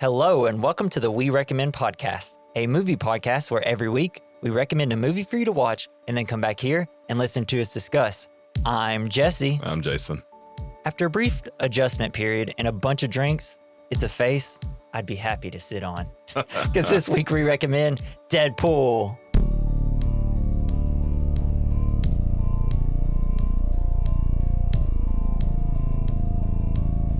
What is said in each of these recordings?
Hello, and welcome to the We Recommend podcast, a movie podcast where every week we recommend a movie for you to watch and then come back here and listen to us discuss. I'm Jesse. I'm Jason. After a brief adjustment period and a bunch of drinks, it's a face I'd be happy to sit on. Because this week we recommend Deadpool.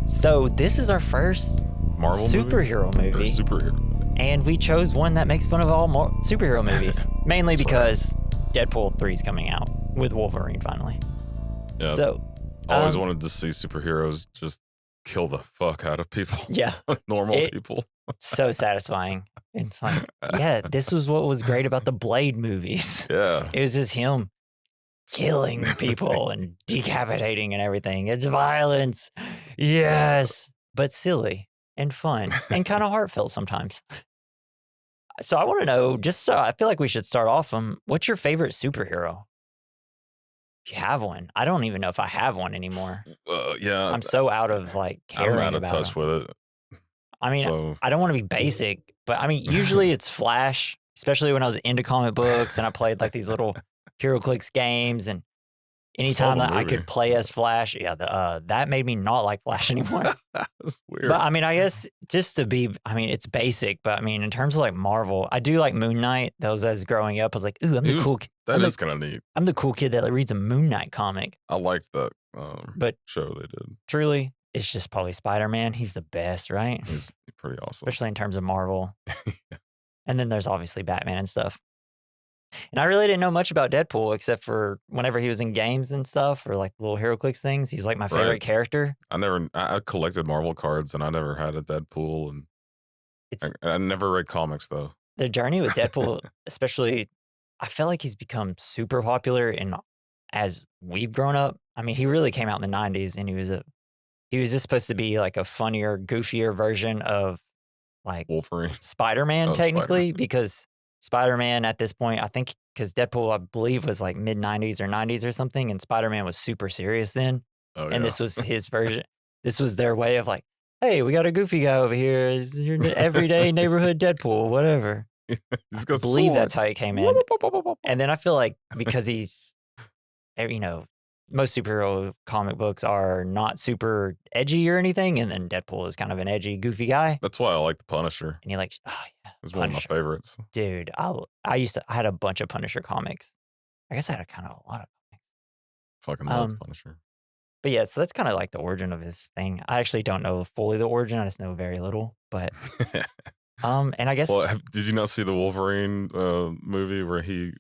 So this is our first Marvel superhero movie. Or superhero. And we chose one that makes fun of all superhero movies. Mainly because Deadpool 3 is coming out with Wolverine finally. Yeah. So I always wanted to see superheroes just kill the fuck out of people. Yeah. Normal people. So satisfying. It's like, yeah, this was what was great about the Blade movies. Yeah. It was just him killing people and decapitating and everything. It's violence. Yes. But silly and fun and kind of heartfelt sometimes. So I want to know, I feel like we should start off what's your favorite superhero? If you have one. I don't even know if I have one anymore. Yeah. I'm so out of caring I'm out of about touch them. with it. I mean, So, I don't want to be basic, but I mean, usually it's Flash, especially when I was into comic books and I played these little HeroClix games, and anytime that I could play as Flash, that made me not like Flash anymore. That's weird. But I mean, I guess it's basic, but I mean, in terms of Marvel, I do like Moon Knight. Those as growing up, I was like, ooh, I'm the cool kid. That is kind of neat. I'm the cool kid that reads a Moon Knight comic. I liked that But show they did. truly, it's just probably Spider-Man. He's the best, right? He's pretty awesome. Especially in terms of Marvel. And then there's obviously Batman and stuff. And I really didn't know much about Deadpool except for whenever he was in games and stuff or little HeroClix things. He was my favorite character. I collected Marvel cards and I never had a Deadpool, and I never read comics though. The journey with Deadpool, especially, I feel like he's become super popular and as we've grown up. I mean, he really came out in the 90s and he was just supposed to be a funnier, goofier version of Wolverine. Spider-Man, technically, Spider-Man. because Spider-Man at this point, I think, because Deadpool, I believe, was mid-90s or 90s or something, and Spider-Man was super serious then. Oh, and this was his version. This was their way of hey, we got a goofy guy over here. Is your everyday neighborhood Deadpool, whatever. He's got I believe swords. that's how he came in. And then I feel because he's, most superhero comic books are not super edgy or anything, and then Deadpool is kind of an edgy, goofy guy. That's why I like the Punisher. And you're like, oh yeah, It's one of my favorites. dude. I had a bunch of Punisher comics. I guess I had a lot of comics. Fucking love Punisher. But yeah, so that's kind of the origin of his thing. I actually don't know fully the origin. I just know very little. But and I guess. Well, did you not see the Wolverine movie where they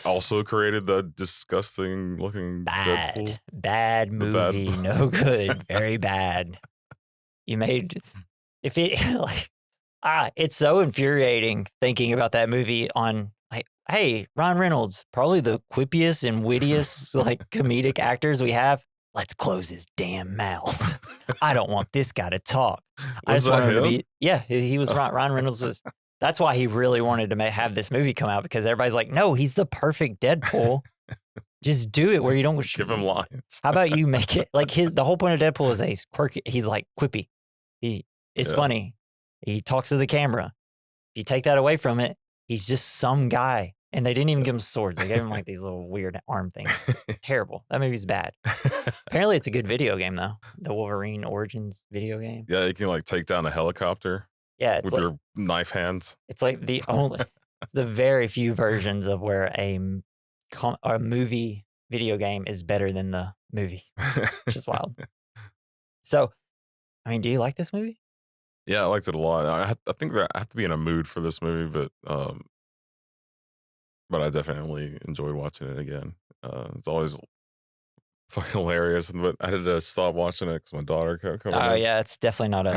also created the disgusting looking Deadpool? Bad movie, no good, very bad. You made it's so infuriating thinking about that movie on hey, Ryan Reynolds, probably the quippiest and wittiest comedic actors we have. Let's close his damn mouth. I don't want this guy to talk. I just want him to be. Yeah, he was Ryan Reynolds was. That's why he really wanted to have this movie come out, because everybody's like, no, he's the perfect Deadpool. Just do it where you don't give him lines. How about you make it the whole point of Deadpool is he's quirky. He's quippy. It's funny. He talks to the camera. If you take that away from it, he's just some guy. And they didn't even give him swords. They gave him these little weird arm things. Terrible. That movie's bad. Apparently, it's a good video game though. The Wolverine Origins video game. Yeah, you can take down a helicopter. Yeah, it's with your knife hands. It's it's the very few versions of where a movie video game is better than the movie, which is wild. So, I mean, do you like this movie? Yeah, I liked it a lot. I think that I have to be in a mood for this movie, but I definitely enjoyed watching it again. It's always fucking hilarious, but I had to stop watching it because my daughter kept coming. Oh yeah, it's definitely not a.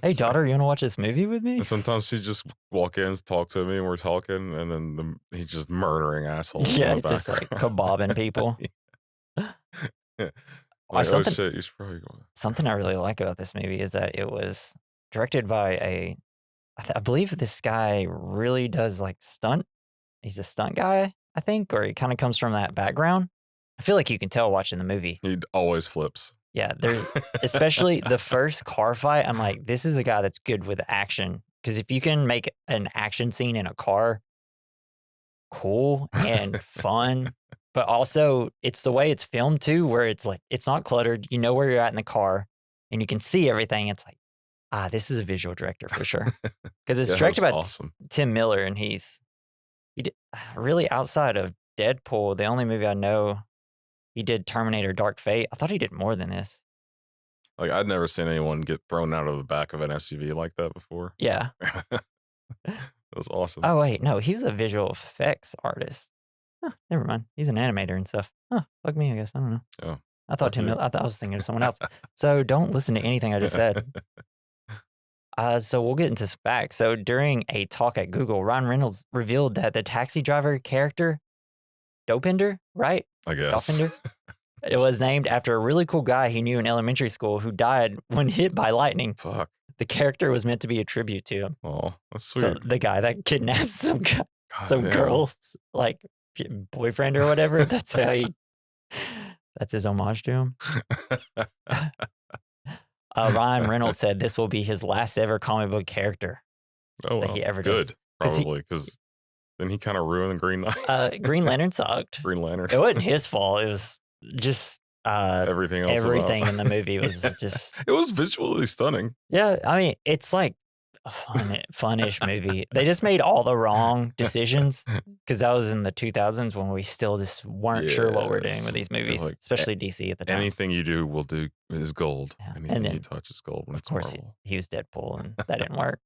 Hey daughter, you want to watch this movie with me? And sometimes she just walk in, talk to me, and we're talking, and then he's just murdering assholes. Yeah, just kebabbing people. Oh shit, you should probably go. Something I really like about this movie is that it was directed by I believe this guy really does stunt. He's a stunt guy, I think, or he kind of comes from that background. I feel like you can tell watching the movie. He always flips. Yeah, there's especially the first car fight. I'm like, this is a guy that's good with action. Because if you can make an action scene in a car cool and fun, but also it's the way it's filmed too, where it's like it's not cluttered. You know where you're at in the car, and you can see everything. It's like, this is a visual director for sure. Because it's Yeah, directed that's by awesome. Tim Miller, and he did really outside of Deadpool. The only movie I know he did Terminator: Dark Fate. I thought he did more than this. Like I'd never seen anyone get thrown out of the back of an SUV like that before. Yeah. That was awesome. Oh wait, no, he was a visual effects artist. Huh, never mind. He's an animator and stuff. Huh, fuck me, I guess. I don't know. Yeah. I thought Fuck Tim you. Miller, I thought I was thinking of someone else. So don't listen to anything I just said. So we'll get into some facts. So during a talk at Google, Ryan Reynolds revealed that the taxi driver character, Dopinder, right? I guess. Dopinder? It was named after a really cool guy he knew in elementary school who died when hit by lightning. Fuck. The character was meant to be a tribute to him. Oh, that's sweet. So the guy that kidnaps some God damn. girl's like boyfriend or whatever. That's his homage to him. Ryan Reynolds said this will be his last ever comic book character Oh, that well, he ever does. good. Probably because then he kind of ruined the Green Knight. Green Lantern sucked. Green Lantern. It wasn't his fault. It was just Everything else. everything about. in the movie was just It was visually stunning. yeah. I mean, it's like a funish movie. They just made all the wrong decisions because that was in the 2000s when we still just weren't sure what we're doing Yes. with these They're movies, like, especially DC at the time. Anything you do will do is gold. Yeah. Anything And you then, touch is gold when of it's course, Marvel. he was Deadpool, and that didn't work.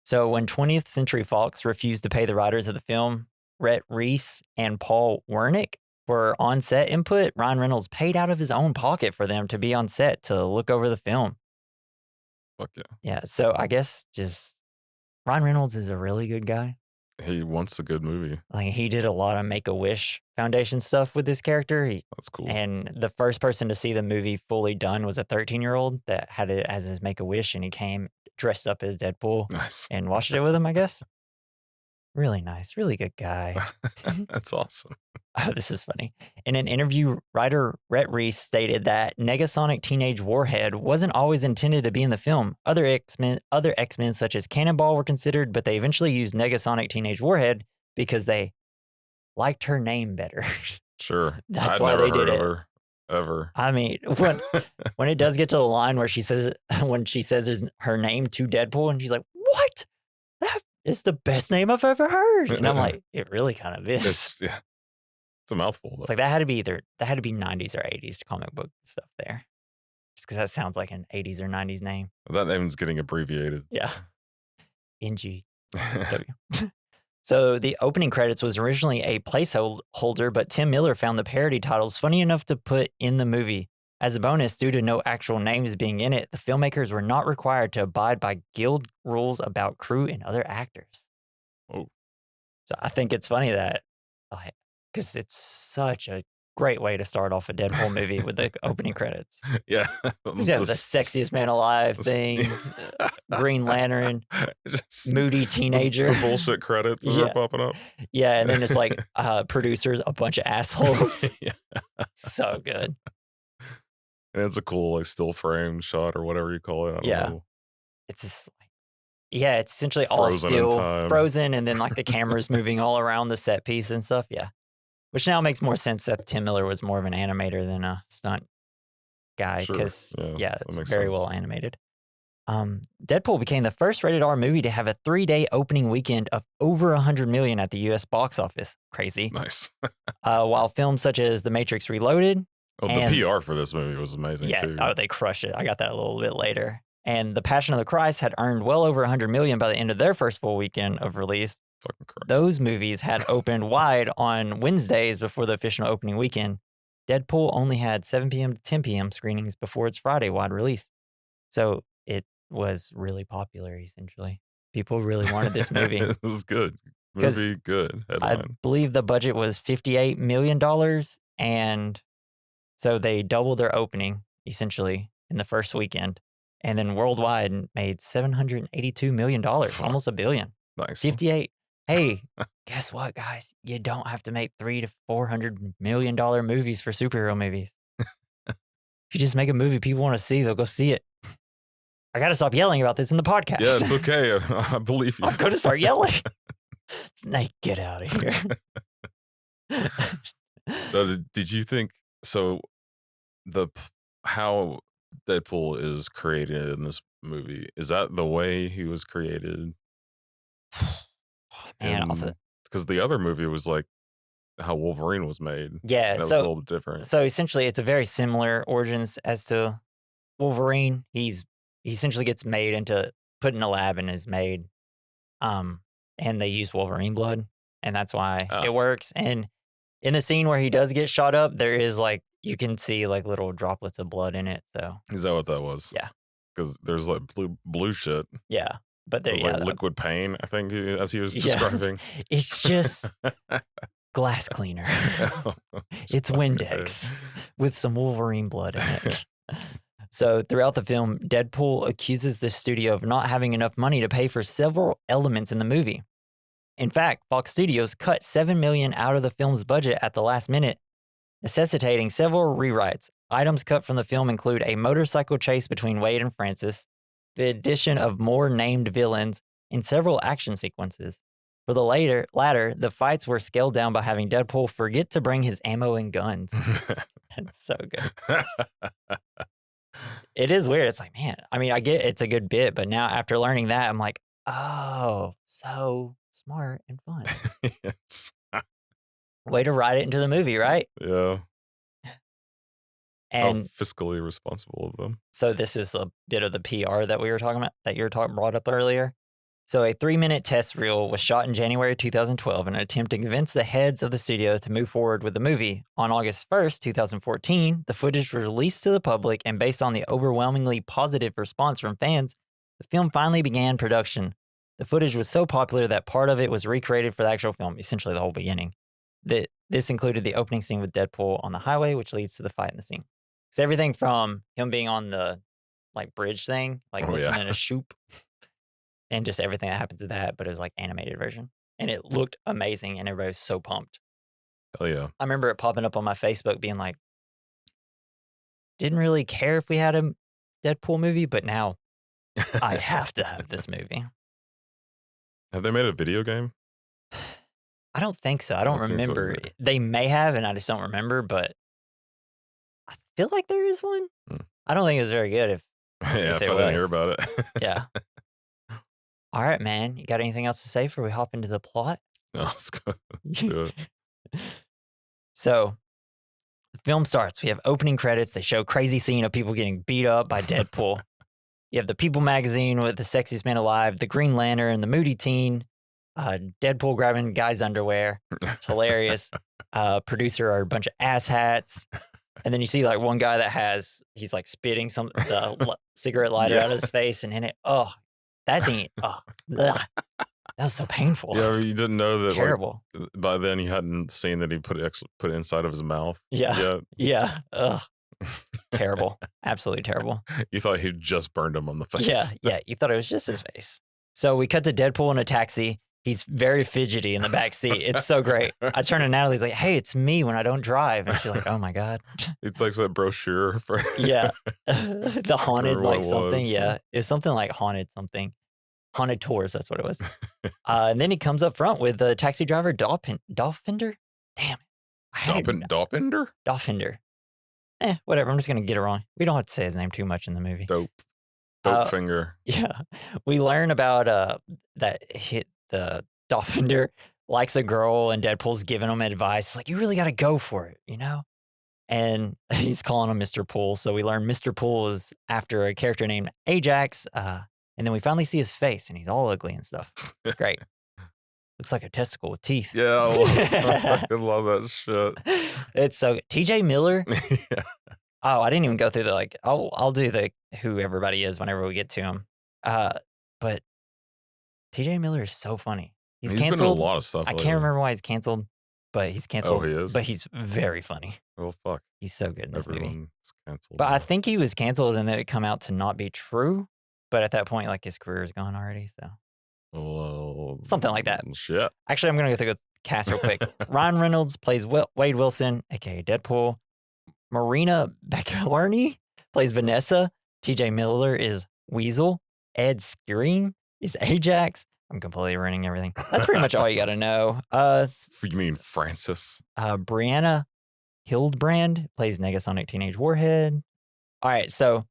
So when 20th Century Fox refused to pay the writers of the film, Rhett Reese and Paul Wernick, for on-set input, Ryan Reynolds paid out of his own pocket for them to be on set to look over the film. Fuck yeah. Yeah, so I guess just Ryan Reynolds is a really good guy. He wants a good movie. Like he did a lot of Make-A-Wish Foundation stuff with this character. That's cool. And the first person to see the movie fully done was a 13-year-old that had it as his Make-A-Wish, and he came dressed up as Deadpool Nice. and watched it with him, I guess. Really nice, really good guy. That's awesome. Oh, this is funny. In an interview, writer Rhett Reese stated that Negasonic Teenage Warhead wasn't always intended to be in the film. Other X-Men such as Cannonball were considered, but they eventually used Negasonic Teenage Warhead because they liked her name better. Sure. That's I'd why never they did heard of it. her ever. I mean, when it does get to the line where she says her name to Deadpool, and she's like, "What? That is the best name I've ever heard." And I'm like, it really kind of is. It's a mouthful. It's like that had to be 90s or 80s comic book stuff there. Just because that sounds like an 80s or 90s name. That name's getting abbreviated. Yeah. NGW. So the opening credits was originally a placeholder, but Tim Miller found the parody titles funny enough to put in the movie. As a bonus, due to no actual names being in it, the filmmakers were not required to abide by guild rules about crew and other actors. Oh. So I think it's funny that, because it's such a great way to start off a Deadpool movie with the opening credredits. Yeah. Because you have the sexiest man alive thing, Green Lantern, moody teenager. The bullshit credits that are popping up. Yeah, and then it's like producers, a bunch of assholes. Yeah. So good. And it's a cool like still frame shot or whatever you call it. I don't know. It's just it's essentially Frozen all in still time. frozen, and then like the camera's moving all around the set piece and stuff. Yeah. Which now makes more sense that Tim Miller was more of an animator than a stunt guy Sure. because, that it's makes very sense. well animated. Deadpool became the first rated R movie to have a 3-day opening weekend of over $100 million at the U.S. box office. Crazy. Nice. While films such as The Matrix Reloaded. Oh, and- the PR for this movie was amazing too. Oh, they crushed it. I got that a little bit later. And The Passion of the Christ had earned well over $100 million by the end of their first full weekend of release. Fucking Christ. Those movies had opened wide on Wednesdays before the official opening weekend. Deadpool only had 7 p.m. to 10 p.m. screenings before its Friday wide release. So it was really popular, essentially. People really wanted this movie. It was good. 'Cause Movie good. I Headline. believe the budget was $58 million. And so they doubled their opening, essentially, in the first weekend. And then worldwide made $782 million, almost $1 billion. Nice. 58. Hey, guess what, guys? You don't have to make $300 to $400 million movies for superhero movies. If you just make a movie people want to see, they'll go see it. I got to stop yelling about this in the podcast. Yeah, it's okay. I believe you. I'm going to start yelling. Snake, get out of here. Did you think so? How Deadpool is created in this movie, is that the way he was created? Man, because the other movie was like how Wolverine was made. Yeah, that was a little bit different. So essentially, it's a very similar origins as to Wolverine. He essentially gets put in a lab and is made, and they use Wolverine blood, and that's why it works. And in the scene where he does get shot up, there is like you can see like little droplets of blood in it. So is that what that was? Yeah, because there's like blue shit. Yeah, but there's like liquid pain, I think, as he was describing. It's just glass cleaner. It's Windex with some Wolverine blood in it. So throughout the film, Deadpool accuses the studio of not having enough money to pay for several elements in the movie. In fact, Fox Studios cut $7 million out of the film's budget at the last minute, necessitating several rewrites. Items cut from the film include a motorcycle chase between Wade and Francis, the addition of more named villains, and several action sequences. For the latter, the fights were scaled down by having Deadpool forget to bring his ammo and guns. That's so good. It is weird. It's like, man, I mean, I get it's a good bit, but now after learning that, I'm like, oh, so smart and fun. Yes. Way to write it into the movie, right? Yeah. And how fiscally responsible of them. So this is a bit of the PR that we were talking about, that you were brought up earlier. So a 3-minute test reel was shot in January 2012 in an attempt to convince the heads of the studio to move forward with the movie. On August 1st, 2014, the footage was released to the public, and based on the overwhelmingly positive response from fans, the film finally began production. The footage was so popular that part of it was recreated for the actual film, essentially the whole beginning. This included the opening scene with Deadpool on the highway, which leads to the fight in the scene. It's everything from him being on the like bridge thing, like listening to Shoop, and just everything that happens to that, but it was like animated version. And it looked amazing, and everybody was so pumped. Hell yeah. I remember it popping up on my Facebook being like, didn't really care if we had a Deadpool movie, but now I have to have this movie. Have they made a video game? I don't think so. I don't remember. So they may have, and I just don't remember, but I feel like there is one. I don't think it was very good if I didn't hear about it. Yeah. All right, man. You got anything else to say before we hop into the plot? No, let's go. Let's do it. So the film starts. We have opening credits. They show crazy scene of people getting beat up by Deadpool. You have the People magazine with the sexiest man alive, the Green Lantern, the moody teen, Deadpool grabbing guy's underwear. It's hilarious. Producer are a bunch of asshats. And then you see like one guy he's like spitting the cigarette lighter out of his face, and in it, that scene, that was so painful. Yeah, you didn't know that. Terrible. Like, by then, you hadn't seen that he put it inside of his mouth. Yeah. Yeah. Ugh. Terrible. Absolutely terrible. You thought he just burned him on the face. Yeah. You thought it was just his face. So we cut to Deadpool in a taxi. He's very fidgety in the back seat. It's so great. I turn to Natalie. He's like, "Hey, it's me when I don't drive." And she's like, "Oh my God." He takes that brochure for the haunted like something. Yeah, it was something like haunted tours. That's what it was. And then he comes up front with the taxi driver Dolphinder. Damn it, Dolphinder. Whatever. I'm just gonna get it wrong. We don't have to say his name too much in the movie. Dope finger. Yeah, we learn about the Dolphinder likes a girl, and Deadpool's giving him advice. Like, you really got to go for it, you know? And he's calling him Mr. Pool. So we learn Mr. Pool is after a character named Ajax. And then we finally see his face, and he's all ugly and stuff. It's great. Looks like a testicle with teeth. Yeah, I love that shit. It's so good. TJ Miller. Yeah. Oh, I didn't even go through the I'll do the who everybody is whenever we get to him. But TJ Miller is so funny. He's canceled. Been in a lot of stuff. I can't remember why he's canceled, but he's canceled. Oh, he is? But he's very funny. Oh, fuck. He's so good in this movie. Everyone's canceled. But I think he was canceled and then it come out to not be true. But at that point, like, his career is gone already. So well, something like that. Shit. Actually, I'm going to go through the cast real quick. Ryan Reynolds plays Wade Wilson, a.k.a. Deadpool. Marina Baccarni plays Vanessa. TJ Miller is Weasel. Ed Skrein is Ajax. I'm completely ruining everything. That's pretty much all you got to know. You mean Francis? Brianna Hildbrand plays Negasonic Teenage Warhead. All right, so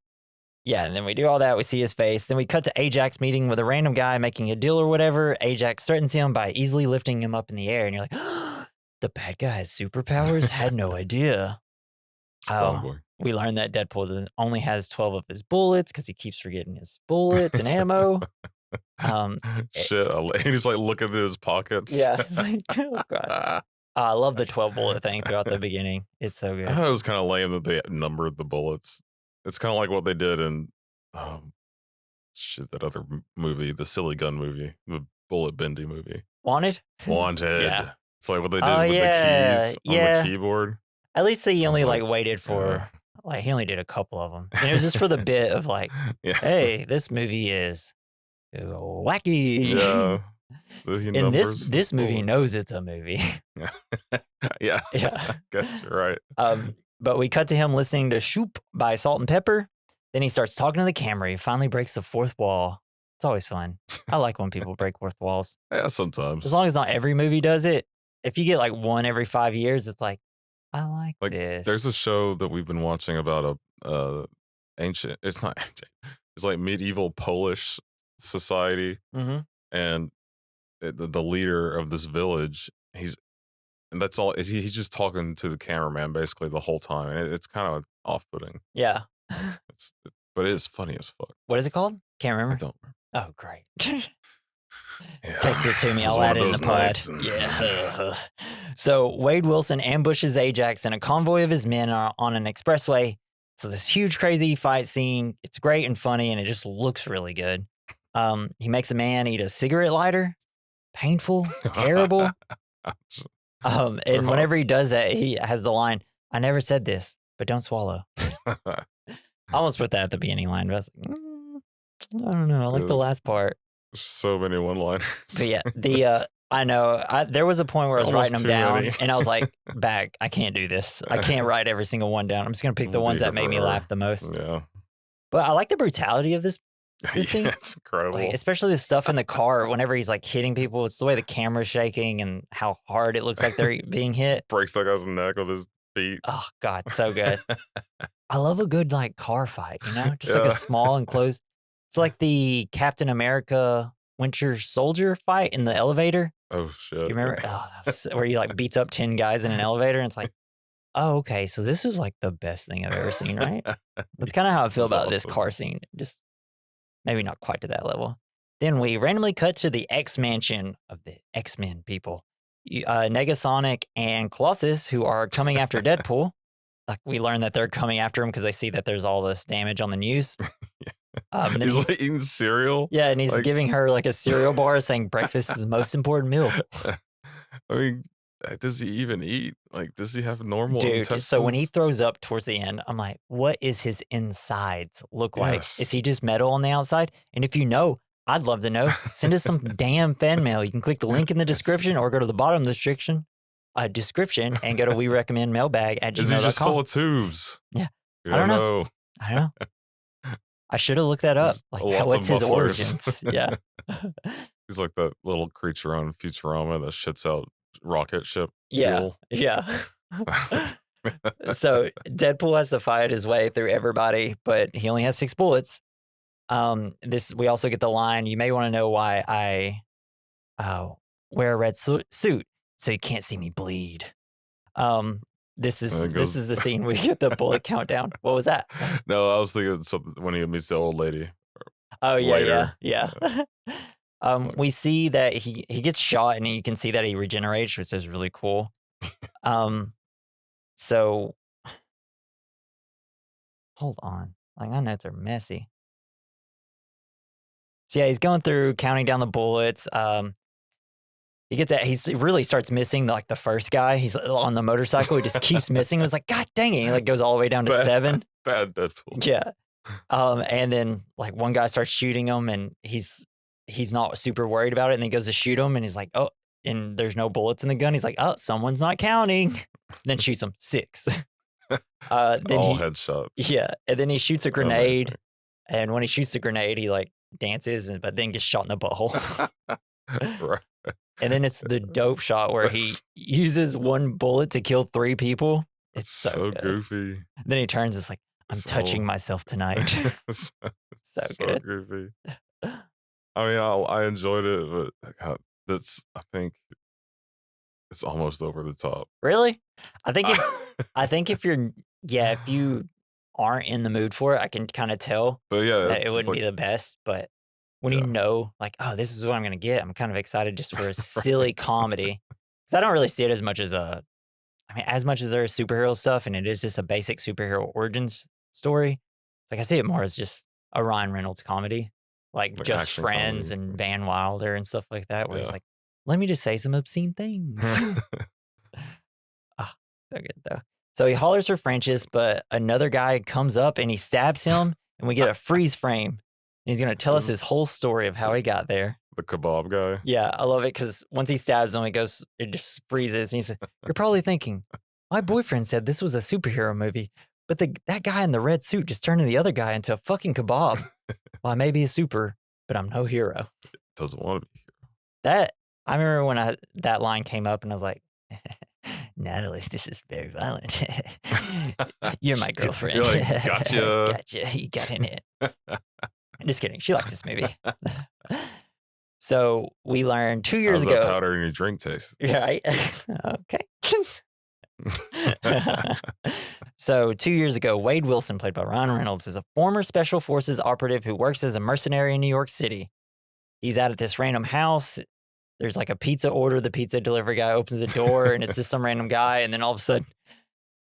yeah, and then we do all that. We see his face. Then we cut to Ajax meeting with a random guy making a deal or whatever. Ajax threatens him by easily lifting him up in the air. And you're like, the bad guy has superpowers? Had no idea. Boy. We learned that Deadpool only has 12 of his bullets because he keeps forgetting his bullets and ammo. Shit, he's like looking at his pockets. Yeah, it's like, oh god. I love the 12 bullet thing throughout the beginning. It's so good. I thought it was kind of lame that they numbered the bullets. It's kind of like what they did in that other movie, the Silly Gun movie, the Bullet Bendy movie. Wanted. Yeah. It's like what they did with the keys on the keyboard. At least he only waited for he only did a couple of them. And it was just for the bit of hey, this movie is wacky. Yeah. And this movie knows it's a movie. Yeah. I guess you're right. But we cut to him listening to Shoop by Salt and Pepper. Then he starts talking to the camera. He finally breaks the fourth wall. It's always fun. I like when people break fourth walls. Yeah, sometimes. As long as not every movie does it. If you get one every 5 years, it's like, I like this. There's a show that we've been watching about ancient. It's not ancient. It's like medieval Polish society, and the leader of this village. That's all. He's just talking to the cameraman basically the whole time, and it's kind of off-putting. Yeah, but it is funny as fuck. What is it called? Can't remember. I don't remember. Oh, great. Text it to me. I'll add it in the pod. Yeah. So Wade Wilson ambushes Ajax and a convoy of his men are on an expressway. So this huge, crazy fight scene. It's great and funny, and it just looks really good. He makes a man eat a cigarette lighter. Painful, terrible. And whenever he does that, he has the line, "I never said this, but don't swallow." I almost put that at the beginning line, but I was like, I don't know. I like the last part. So many one-liners. But yeah, I know. There was a point where I was writing them down, and I was like, "Back, I can't do this. I can't write every single one down. I'm just gonna pick the ones that make me laugh the most." Yeah. But I like the brutality of this scene. It's incredible. Especially the stuff in the car. Whenever he's hitting people, it's the way the camera's shaking and how hard it looks like they're being hit. Breaks that guy's neck with his feet. Oh God, so good. I love a good car fight. Just a small enclosed. It's like the Captain America Winter Soldier fight in the elevator. Oh, shit. You remember? Where he beats up 10 guys in an elevator, and it's like, oh, okay, so this is the best thing I've ever seen, right? That's kind of how I feel about this car scene. Just maybe not quite to that level. Then we randomly cut to the X-Mansion of the X-Men people. Negasonic and Colossus, who are coming after Deadpool. We learn that they're coming after him because they see that there's all this damage on the news. He's eating cereal. Yeah, and he's giving her a cereal bar saying breakfast is the most important meal. I mean, does he even eat? Does he have normal intestines? So when he throws up towards the end, I'm like, what is his insides look like? Yes. Is he just metal on the outside? And if you know, I'd love to know. Send us some damn fan mail. You can click the link in the description or go to the bottom of the description and go to we recommend mailbag at gmail.com. Is he just full of tubes? Yeah. I don't know. I don't know. I should have looked that up. What's his origins? Yeah. He's like that little creature on Futurama that shits out rocket ship fuel. Yeah. So Deadpool has to fight his way through everybody, but he only has 6 bullets. We also get the line, you may want to know why I wear a red suit, so you can't see me bleed. This is the scene we get the bullet countdown. What was that? No, I was thinking something when he meets the old lady. Oh yeah. We see that he gets shot and you can see that he regenerates, which is really cool. So hold on. My notes are messy. So yeah, he's going through counting down the bullets. He really starts missing the first guy. He's on the motorcycle. He just keeps missing. It's like, God dang it. He goes all the way down to 7. Bad Deadpool. Yeah. And then one guy starts shooting him and he's not super worried about it. And then he goes to shoot him and he's like, oh, and there's no bullets in the gun. He's like, oh, someone's not counting. Then shoots him 6. Then All he, headshots. yeah, and then he shoots a grenade, Amazing. and when he shoots the grenade, he like dances, but then gets shot in the butthole. Right. And then it's the dope shot where he uses one bullet to kill 3 people. It's so good. goofy. Then he turns, it's like, I'm touching myself tonight. so good. Goofy. I mean, I enjoyed it, but God, I think it's almost over the top. Really? I think if you aren't in the mood for it, I can kind of tell But yeah, that it wouldn't be the best. But when you know, like, oh, this is what I'm going to get, I'm kind of excited just for a silly comedy. Because I don't really see it as much as as much as there is superhero stuff, and it is just a basic superhero origins story. It's like I see it more as just a Ryan Reynolds comedy, like Just Friends comedy. and Van Wilder and stuff like that, where he's like, let me just say some obscene things. So good though. So he hollers for Francis, but another guy comes up and he stabs him, and we get a freeze frame. And he's gonna tell us his whole story of how he got there. The kebab guy. Yeah, I love it because once he stabs him, it just freezes. And he's like, you're probably thinking, my boyfriend said this was a superhero movie, but that guy in the red suit just turned the other guy into a fucking kebab. Well, I may be a super, but I'm no hero. Doesn't want to be a hero. That I remember when that line came up, and I was like, Natalie, this is very violent. You're my girlfriend. You're like, gotcha. Gotcha. You got in it. I'm just kidding. She likes this movie. So we learned 2 years How's ago. that powder in your drink taste? Right. Okay. So 2 years ago, Wade Wilson, played by Ryan Reynolds, is a former Special Forces operative who works as a mercenary in New York City. He's out at this random house. There's like a pizza order. The pizza delivery guy opens the door, and it's just some random guy. And then all of a sudden,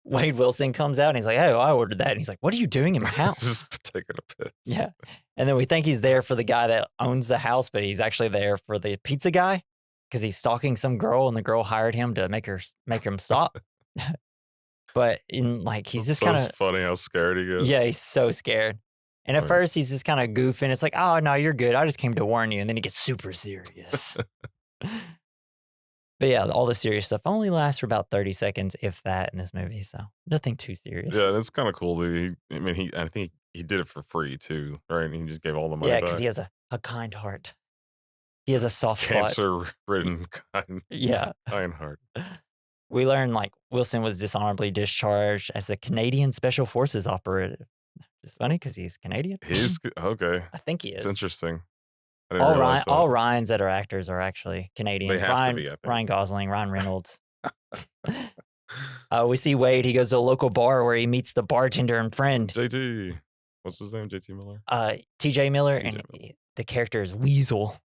Wade Wilson comes out, and he's like, "Hey, I ordered that." And he's like, "What are you doing in my house?" Just taking a piss. Yeah. And then we think he's there for the guy that owns the house, but he's actually there for the pizza guy because he's stalking some girl, and the girl hired him to make him stop. But he's just kind of funny how scared he gets. Yeah, he's so scared. And at first he's just kind of goofing. It's like, oh no, you're good. I just came to warn you. And then he gets super serious. But yeah, all the serious stuff only lasts for about 30 seconds, if that, in this movie. So nothing too serious. Yeah, that's kind of cool. I think he did it for free too, right? And he just gave all the money back. Yeah, because he has a kind heart. He has a soft spot. Cancer-ridden kind heart. We learned Wilson was dishonorably discharged as a Canadian Special Forces operative. It's funny because he's Canadian. He's okay. I think he is. It's interesting. All Ryans that are actors are actually Canadian. They have to be, I think. Ryan Gosling, Ryan Reynolds. We see Wade. He goes to a local bar where he meets the bartender and friend. JT. What's his name? JT Miller? TJ Miller. The character is Weasel.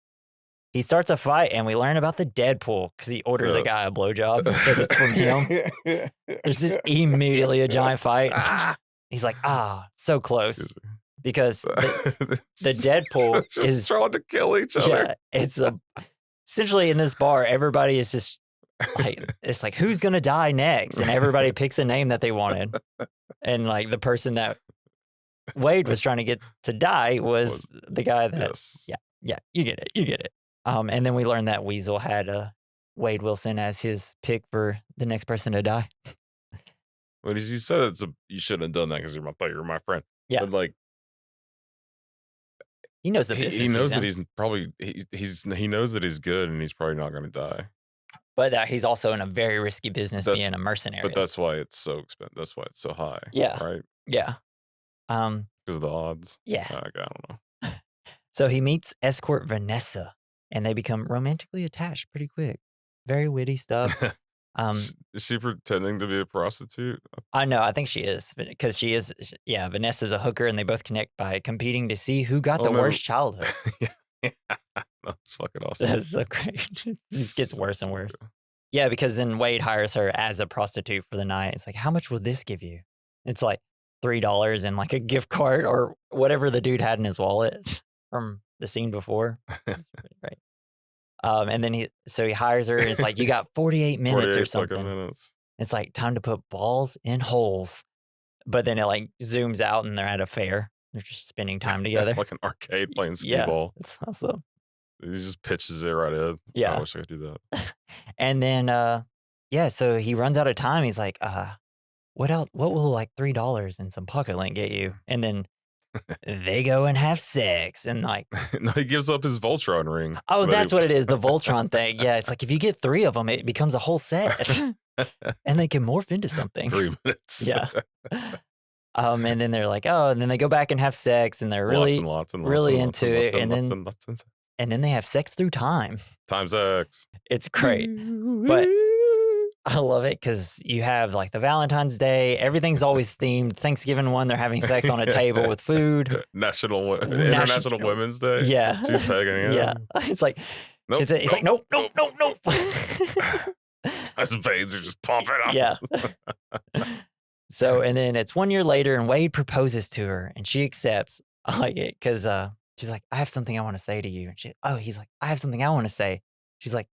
He starts a fight, and we learn about the Deadpool because he orders a guy a blowjob and says it's from him. There's just immediately a giant fight. He's like, so close. Because the Deadpool is trying to kill each other. Yeah, it's essentially in this bar, everybody is just like, it's like, who's gonna die next? And everybody picks a name that they wanted. And the person that Wade was trying to get to die was the guy that, yeah, you get it. And then we learned that Weasel had Wade Wilson as his pick for the next person to die. Well, he said you shouldn't have done that because you're my friend. Yeah, but he knows the business. He knows that he's probably he knows that he's good and he's probably not going to die. But that he's also in a very risky business, being a mercenary. But that's why it's so expensive. That's why it's so high. Yeah. Right. Yeah. Because of the odds. Yeah. I don't know. So he meets escort Vanessa, and they become romantically attached pretty quick. Very witty stuff. Is she pretending to be a prostitute? I know. I think she is, because she is. Yeah, Vanessa's a hooker, and they both connect by competing to see who got the worst childhood. That's fucking awesome. That's so great. It just gets worse and worse. Yeah, because then Wade hires her as a prostitute for the night. It's like, how much will this give you? It's like $3 and a gift card or whatever the dude had in his wallet from the scene before. That's pretty great. And then he hires her, and it's like, you got 48 minutes or something. Minutes. It's like, time to put balls in holes. But then it zooms out, and they're at a fair. They're just spending time together. Like an arcade playing skee-ball. It's awesome. He just pitches it right in. Yeah. I wish I could do that. And then, so he runs out of time. He's like, what else? What will like $3 and some pocket lint get you? And then they go and have sex and like, No, he gives up his Voltron ring. oh, that's what it is. The Voltron thing. Yeah. It's like, if you get 3 of them, it becomes a whole set and they can morph into something. 3 minutes. Yeah. And then they're like, oh, and then they go back and have sex and they're really, really into it. And then they have sex through time. Times X. It's great. But I love it because you have like the Valentine's Day. Everything's always themed. Thanksgiving one, they're having sex on a table with food. International Women's Day. Yeah. She's pegging it. Yeah. It's like, nope, it's like, nope. His veins are just popping out. Yeah. So, and then it's 1 year later and Wade proposes to her and she accepts. I like it because she's like, I have something I want to say to you. And he's like, I have something I want to say. She's like,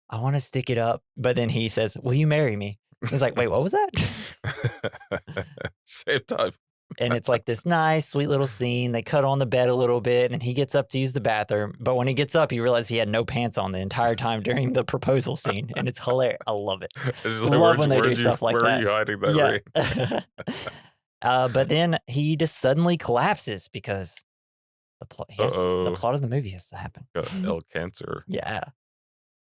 I want to stick it up. But then he says, will you marry me? He's like, wait, what was that? Same time. And it's like this nice, sweet little scene. They cut on the bed a little bit and he gets up to use the bathroom. But when he gets up, he realizes he had no pants on the entire time during the proposal scene. And it's hilarious. I love it. Love when they do stuff like that. Where are you hiding that ring? But then he just suddenly collapses because the plot of the movie has to happen. Got L cancer. Yeah.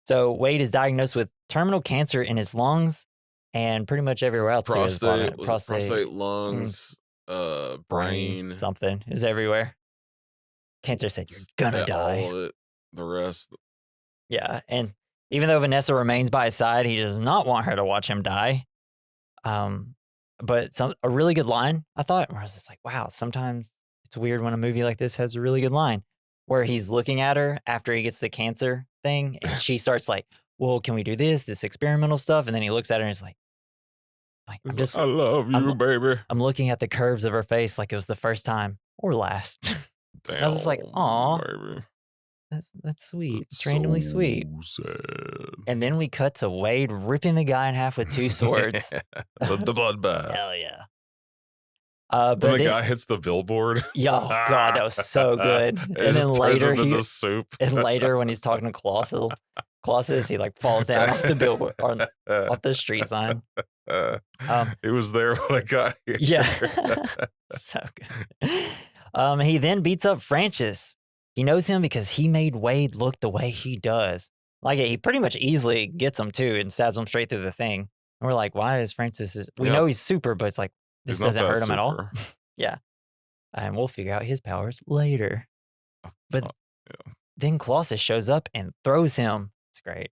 So Wade is diagnosed with terminal cancer in his lungs and pretty much everywhere else. Prostate, lungs, brain. Something is everywhere. Cancer said, you're gonna die. All of it, the rest. Yeah. And even though Vanessa remains by his side, he does not want her to watch him die. But a really good line, I thought, where I was just like, wow, sometimes it's weird when a movie like this has a really good line. Where he's looking at her after he gets the cancer thing, and she starts like, well, can we do this experimental stuff? And then he looks at her and he's like I love you, baby. I'm looking at the curves of her face like it was the first time or last. Damn, I was just like, aw, baby. That's sweet. It's randomly sweet. Sad. And then we cut to Wade ripping the guy in half with 2 swords. The bloodbath. Hell yeah. But when the guy hits the billboard. Oh God, that was so good. And then later and later when he's talking to Colossus, he like falls down off the billboard or off the street sign. It was there when I got here. Yeah. So good. He then beats up Francis. He knows him because he made Wade look the way he does. Like he pretty much easily gets him too and stabs him straight through the thing. And we're like, why is Francis? We know he's super, but it's like, this doesn't hurt him at all. Yeah. And we'll figure out his powers later. But then Colossus shows up and throws him. It's great.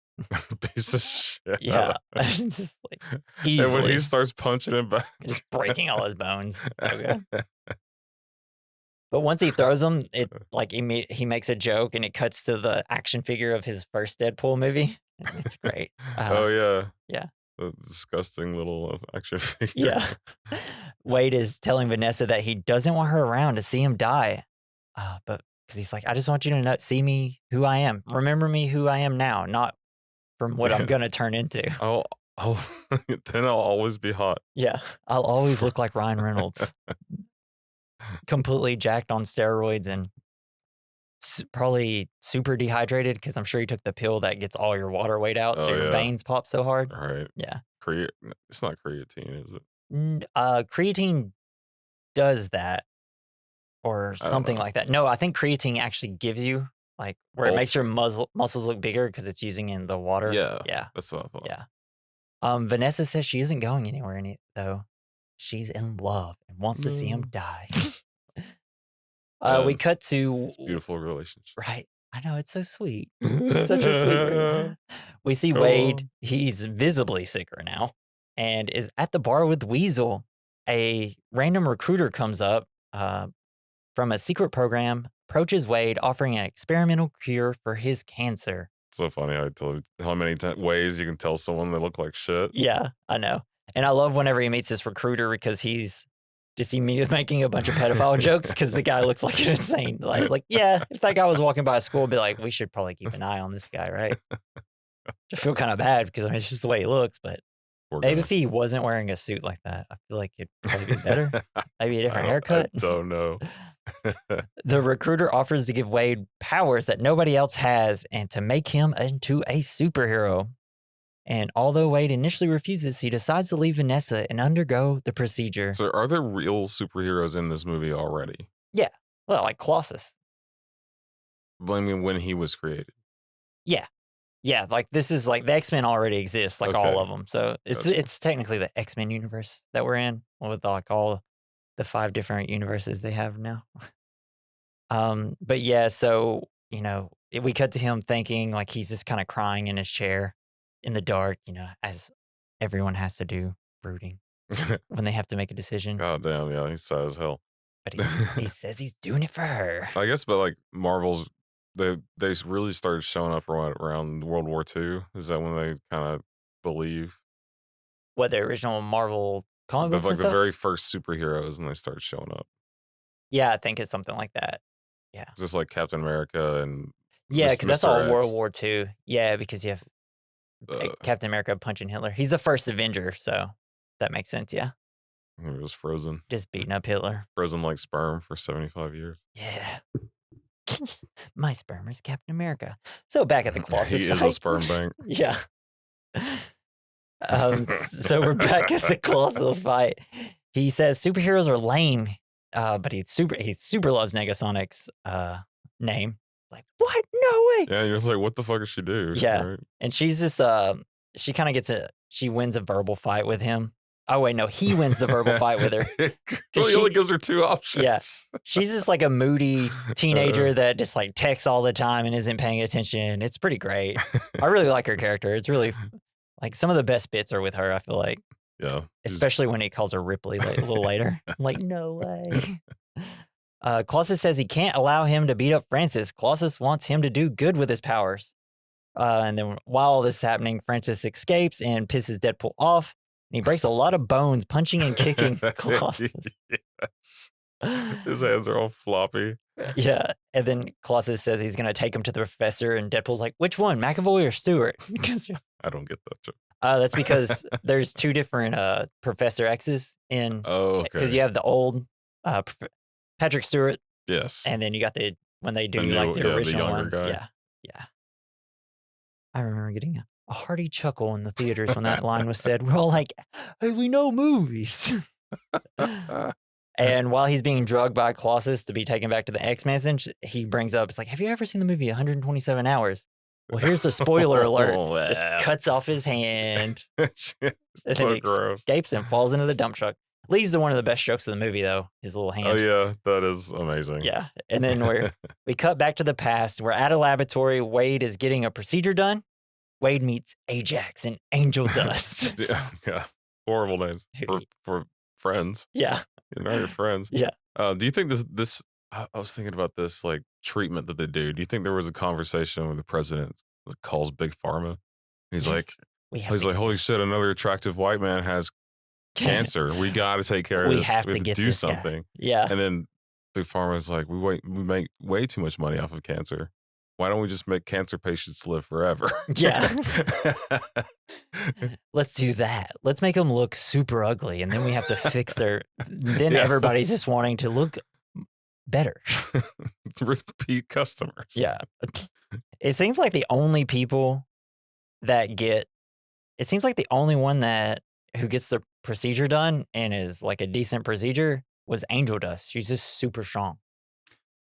Piece of shit. Yeah. Just like easily. And when he starts punching him back. Just breaking all his bones. Okay. But once he throws him, it like he makes a joke and it cuts to the action figure of his first Deadpool movie. It's great. Oh, yeah. Yeah. The disgusting little action figure. Yeah. Wade is telling Vanessa that he doesn't want her around to see him die. But because he's like, I just want you to see me who I am. Remember me who I am now, not from what I'm going to turn into. Then I'll always be hot. Yeah. I'll always look like Ryan Reynolds. Completely jacked on steroids and probably super dehydrated because I'm sure you took the pill that gets all your water weight out, so your veins pop so hard. Right. Yeah. It's not creatine, is it? Creatine does that or something like that. No, I think creatine actually gives you like where it makes your muscles look bigger because it's using in the water. Yeah. Yeah. That's what I thought. Yeah. Vanessa says she isn't going anywhere though. She's in love and wants to see him die. We cut to it's a beautiful relationship. Right. I know, it's so sweet. Such a sweet. We see Wade. He's visibly sicker now and is at the bar with Weasel. A random recruiter comes up from a secret program, approaches Wade, offering an experimental cure for his cancer. It's so funny. I told you how many ways you can tell someone they look like shit. Yeah, I know. And I love whenever he meets this recruiter because he's just immediately making a bunch of pedophile jokes because the guy looks like an insane. Like, yeah, if that guy was walking by a school, I'd be like, we should probably keep an eye on this guy, right? I feel kind of bad because it's just the way he looks, but maybe if he wasn't wearing a suit like that, I feel like it'd probably be better. Maybe a different haircut. I don't know. The recruiter offers to give Wade powers that nobody else has and to make him into a superhero. And although Wade initially refuses, he decides to leave Vanessa and undergo the procedure. So are there real superheroes in this movie already? Yeah. Well, like Colossus. Blaming when he was created. Yeah. Yeah, like this is like the X-Men already exist, like all of them. So it's technically the X-Men universe that we're in with like all the 5 different universes they have now. But yeah, so, we cut to him thinking like he's just kind of crying in his chair in the dark, as everyone has to do, brooding when they have to make a decision. God damn, yeah, he's sad as hell. But he says he's doing it for her. I guess, but like Marvel's, they really started showing up around World War II. Is that when they kind of believe? What, the original Marvel comic books Like and the stuff? very first superheroes, and they started showing up. Yeah, I think it's something like that. Yeah. It's just like Captain America and Yeah, because that's Mr. all X. World War II. Yeah, because you have Captain America punching Hitler. He's the first Avenger, so that makes sense, yeah. He was frozen. Just beating up Hitler. Frozen like sperm for 75 years. Yeah. My sperm is Captain America. So back at the Colossus He fight. is a sperm bank. Yeah. So we're back at the Colossal fight. He says superheroes are lame, but he super loves Negasonic's name. Like, what? No way. Yeah, you're like, what the fuck does she do? Yeah. Right? And she's just she kind of she wins a verbal fight with him. Oh wait, no, he wins the verbal fight with her. Well, he only gives her 2 options. Yeah. She's just like a moody teenager that just like texts all the time and isn't paying attention. It's pretty great. I really like her character. It's really like some of the best bits are with her, I feel like. Yeah. Especially when he calls her Ripley a little later. I'm like, no way. Colossus says he can't allow him to beat up Francis. Colossus wants him to do good with his powers. And then while all this is happening, Francis escapes and pisses Deadpool off. And he breaks a lot of bones punching and kicking Colossus. Yes. His hands are all floppy. Yeah. And then Colossus says he's going to take him to the professor. And Deadpool's like, which one, McAvoy or Stewart? I don't get that joke. That's because there's 2 different Professor X's in. Oh, okay. Because you have the old Patrick Stewart. Yes. And then you got when they do The new- like the yeah, the original younger one. guy. Yeah. Yeah. I remember getting a hearty chuckle in the theaters when that line was said. We're all like, hey, we know movies. And while he's being drugged by Colossus to be taken back to the X-Men, he brings up, it's like, have you ever seen the movie 127 Hours? Well, here's a spoiler alert. Just cuts off his hand. And then he escapes and falls into the dump truck. Leads to one of the best jokes of the movie, though, his little hand. Oh, yeah. That is amazing. Yeah. And then we cut back to the past. We're at a laboratory. Wade is getting a procedure done. Wade meets Ajax and Angel Dust. Yeah. Horrible names for friends. Yeah. You know your friends. Yeah. Do you think this I was thinking about this like treatment that they do. Do you think there was a conversation with the president that calls Big Pharma? He's like, holy shit, another attractive white man has cancer. We got to take care of this. We have to do something. Guy. Yeah. And then Big Pharma is like, we make way too much money off of cancer. Why don't we just make cancer patients live forever? Yeah. Let's do that. Let's make them look super ugly. And then we have to fix then everybody's just wanting to look better. Repeat customers. Yeah. It seems like the only people it seems like the only one who gets the procedure done and is like a decent procedure was Angel Dust. She's just super strong.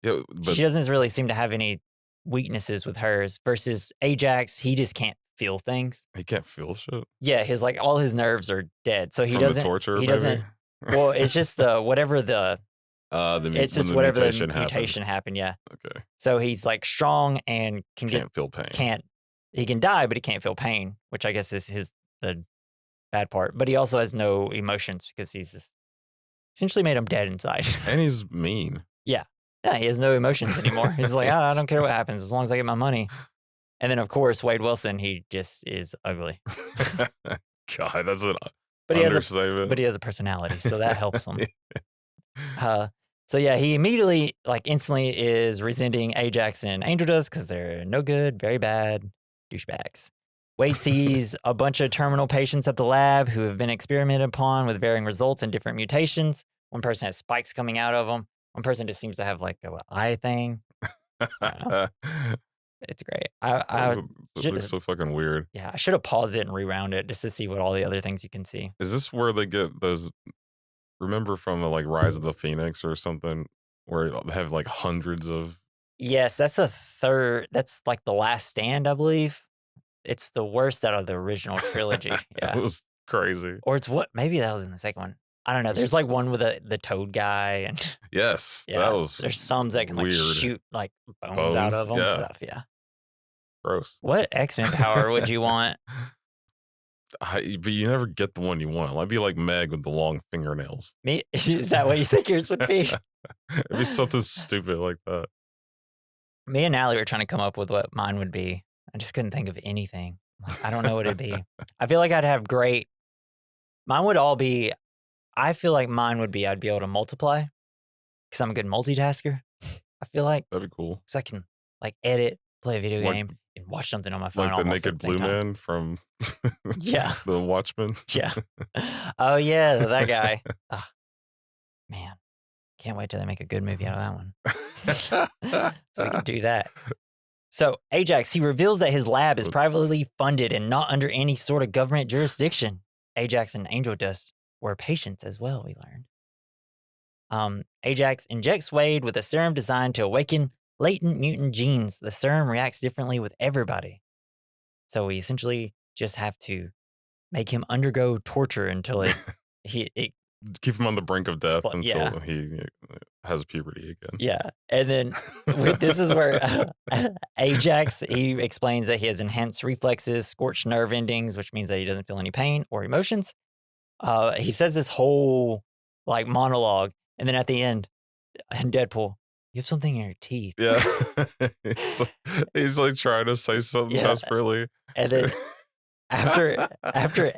Yeah, but she doesn't really seem to have any weaknesses with hers versus Ajax. He just can't feel things. He can't feel shit. Yeah, all his nerves are dead. So From the torture, doesn't. Well, it's just whatever the mutation happened. Yeah. Okay. So he's like strong and can't feel pain. He can die, but he can't feel pain, which I guess is the bad part. But he also has no emotions because he's just essentially made him dead inside. And he's mean. Yeah. Yeah, he has no emotions anymore. He's like, I don't care what happens as long as I get my money. And then, of course, Wade Wilson, he just is ugly. God, that's an understatement. But he has a personality, so that helps him. So, yeah, he immediately, instantly is resenting Ajax and Angel Dust because they're no good, very bad douchebags. Wade sees a bunch of terminal patients at the lab who have been experimented upon with varying results and different mutations. One person has spikes coming out of them. One person just seems to have an eye thing. It's great. I It should looks so fucking weird. yeah, I should have paused it and rewound it just to see what all the other things you can see. Is this where they get those? Remember from like Rise of the Phoenix or something, where they have like hundreds of. Yes, that's a third. That's like The Last Stand, I believe. It's the worst out of the original trilogy. It Yeah, was crazy. or it's what? Maybe that was in the second one. I don't know. There's like one with the toad guy, and Yes, yeah, that was. there's some that can like weird. shoot like bones out of them. Yeah. Stuff. Yeah. Gross. What X-Men power would you want? But you never get the one you want. I'd be like Meg with the long fingernails. Me? Is that what you think yours would be? It'd be something stupid like that. Me and Allie were trying to come up with what mine would be. I just couldn't think of anything. Like, I don't know what it'd be. I feel like I'd have great. Mine would all be. I feel like mine would be I'd be able to multiply because I'm a good multitasker. I feel like That'd be cool. because I can like edit, play a video Like- game, and watch something on my phone. Like the almost at naked the same blue time. man from Yeah. the Watchmen. Yeah. Oh yeah, that guy. Ah, man, can't wait till they make a good movie out of that one. So we can do that. So Ajax, he reveals that his lab is privately funded and not under any sort of government jurisdiction. Ajax and Angel Dust were patients as well, we learned. Ajax injects Wade with a serum designed to awaken latent mutant genes. The serum reacts differently with everybody. So we essentially just have to make him undergo torture until it Keep him on the brink of death until yeah. he has puberty again. Yeah. And then this is where Ajax, he explains that he has enhanced reflexes, scorched nerve endings, which means that he doesn't feel any pain or emotions. He says this whole like monologue. And then at the end, in Deadpool, you have something in your teeth. Yeah. he's like trying to say something desperately. And then after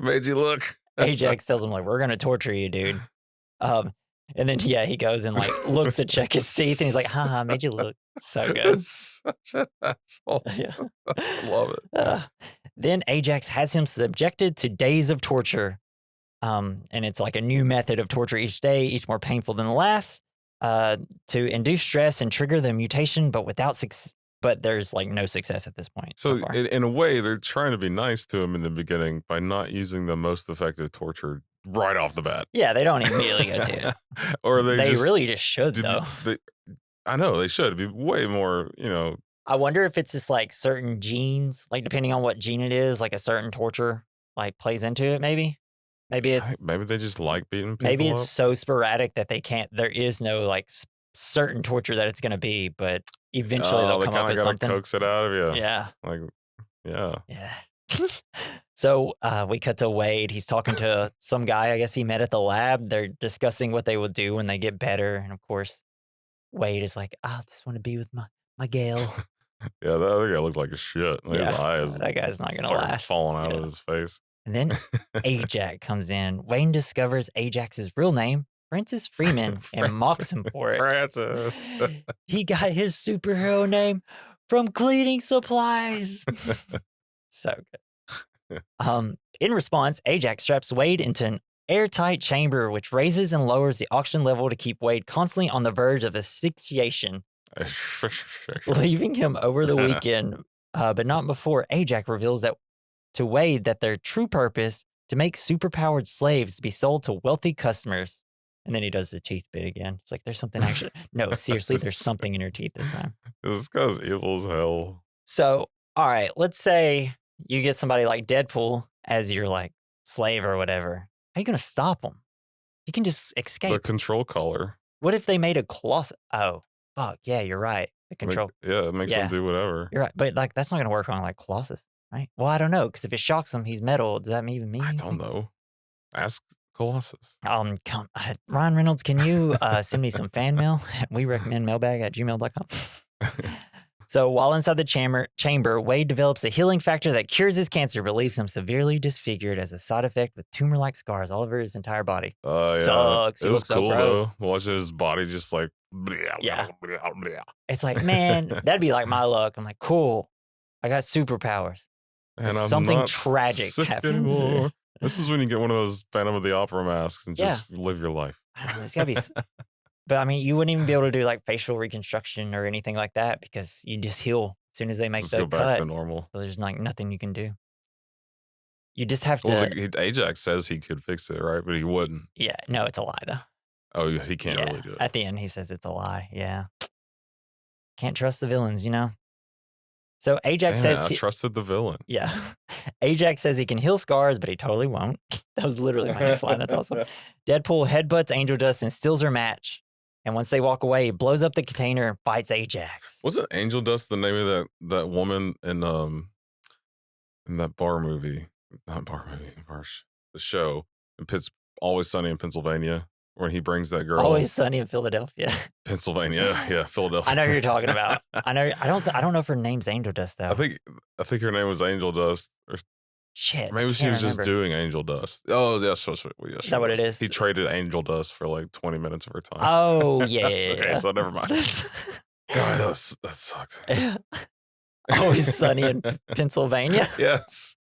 Made you look. Ajax tells him like, we're going to torture you, dude. And then, yeah, he goes and like looks to check his teeth and he's like, haha, made you look so good. Such an asshole. Yeah. I love it. Then Ajax has him subjected to days of torture. And it's like a new method of torture each day, each more painful than the last, to induce stress and trigger the mutation, but without success. But there's like no success at this point. So far. in a way, they're trying to be nice to him in the beginning by not using the most effective torture right off the bat. Yeah, they don't immediately go to it. Or they really just should, though. I know, they should be way more, I wonder if it's just like certain genes, like depending on what gene it is, like a certain torture like plays into it, maybe. Maybe they just like beating people maybe it's up. so sporadic that they can't, there is no like certain torture that it's going to be, but eventually they'll come up with something. Coax it out of you. Yeah. Like, yeah. Yeah. So we cut to Wade. He's talking to some guy, I guess he met at the lab. They're discussing what they will do when they get better. And of course, Wade is like, I just want to be with my gal. Yeah, that other guy looks like a shit. Like his eyes. That guy's not going to last. Falling out of his face. And then Ajax comes in. Wayne discovers Ajax's real name, Francis Freeman, and mocks him for it. Francis. He got his superhero name from cleaning supplies. So good. In response, Ajax straps Wade into an airtight chamber, which raises and lowers the oxygen level to keep Wade constantly on the verge of asphyxiation, leaving him over the weekend, but not before Ajax reveals that to Wade that their true purpose to make superpowered slaves to be sold to wealthy customers. And then he does the teeth bit again. It's like, there's something actually. No, seriously, there's something in your teeth this time. This guy's evil as hell. So, all right, let's say you get somebody like Deadpool as your like slave or whatever. How are you going to stop him? You can just escape. The control collar. What if they made a closet? Oh, fuck. Yeah, you're right. The control. It makes him do whatever. You're right. But like, that's not going to work on like Colossus, right? Well, I don't know. Because if it shocks him, he's metal. Does that even mean I anything? don't know. Ask Colossus. Ryan Reynolds, can you send me some fan mail? We recommend mailbag@gmail.com. So while inside the chamber, Wade develops a healing factor that cures his cancer, but leaves him severely disfigured as a side effect with tumor-like scars all over his entire body. Sucks. It was cool, though. Watching his body just like... Yeah. It's like, man, that'd be like my luck. I'm like, cool. I got superpowers. And I'm something not tragic sick happens. anymore. This is when you get one of those Phantom of the Opera masks and just live your life. I don't know, it's gotta be... But I mean, you wouldn't even be able to do like facial reconstruction or anything like that because you just heal soon as they make Just the go back cut, to normal. so there's like nothing you can do. You just have to. Well, Ajax says he could fix it, right? But he wouldn't. Yeah, no, it's a lie though. Oh, he can't really do it. At the end, he says it's a lie. Yeah, can't trust the villains, you know. So Ajax says I trusted the villain. Yeah, Ajax says he can heal scars, but he totally won't. That was literally my next line. That's awesome. Deadpool headbutts Angel Dust and steals her match. And once they walk away, he blows up the container and fights Ajax. Wasn't Angel Dust the name of that woman in that bar movie? Not bar movie, the show in Always Sunny in Pennsylvania, when he brings that girl. Always Sunny in Philadelphia. Pennsylvania, yeah, Philadelphia. I know who you're talking about. I know. I don't know if her name's Angel Dust though. I think her name was Angel Dust. Or shit. Maybe she was just doing Angel Dust. Oh, yes. Is that what it is? He traded Angel Dust for like 20 minutes of her time. Oh, yeah. Okay, so never mind. God, that sucked. Always Sunny in Pennsylvania. Yes.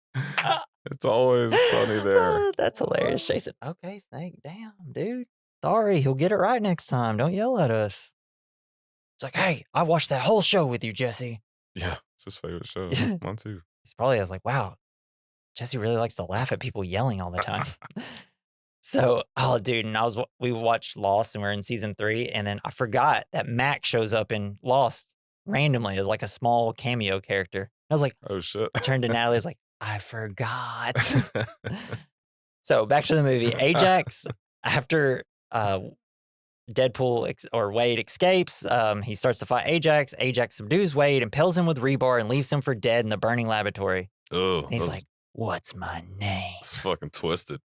It's always sunny there. That's hilarious. Jason. Okay, damn, dude. Sorry, he'll get it right next time. Don't yell at us. It's like, hey, I watched that whole show with you, Jesse. Yeah, it's his favorite show. Mine too. He's probably like, wow, Jesse really likes to laugh at people yelling all the time. So, oh, dude, and we watched Lost and we're in season 3, and then I forgot that Mac shows up in Lost randomly as like a small cameo character. I was like, oh shit. I turned to Natalie, I was like, I forgot. So back to the movie. Ajax, after Deadpool or Wade escapes, he starts to fight Ajax. Ajax subdues Wade, impales him with rebar, and leaves him for dead in the burning laboratory. Oh, and he's like, what's my name? It's fucking twisted.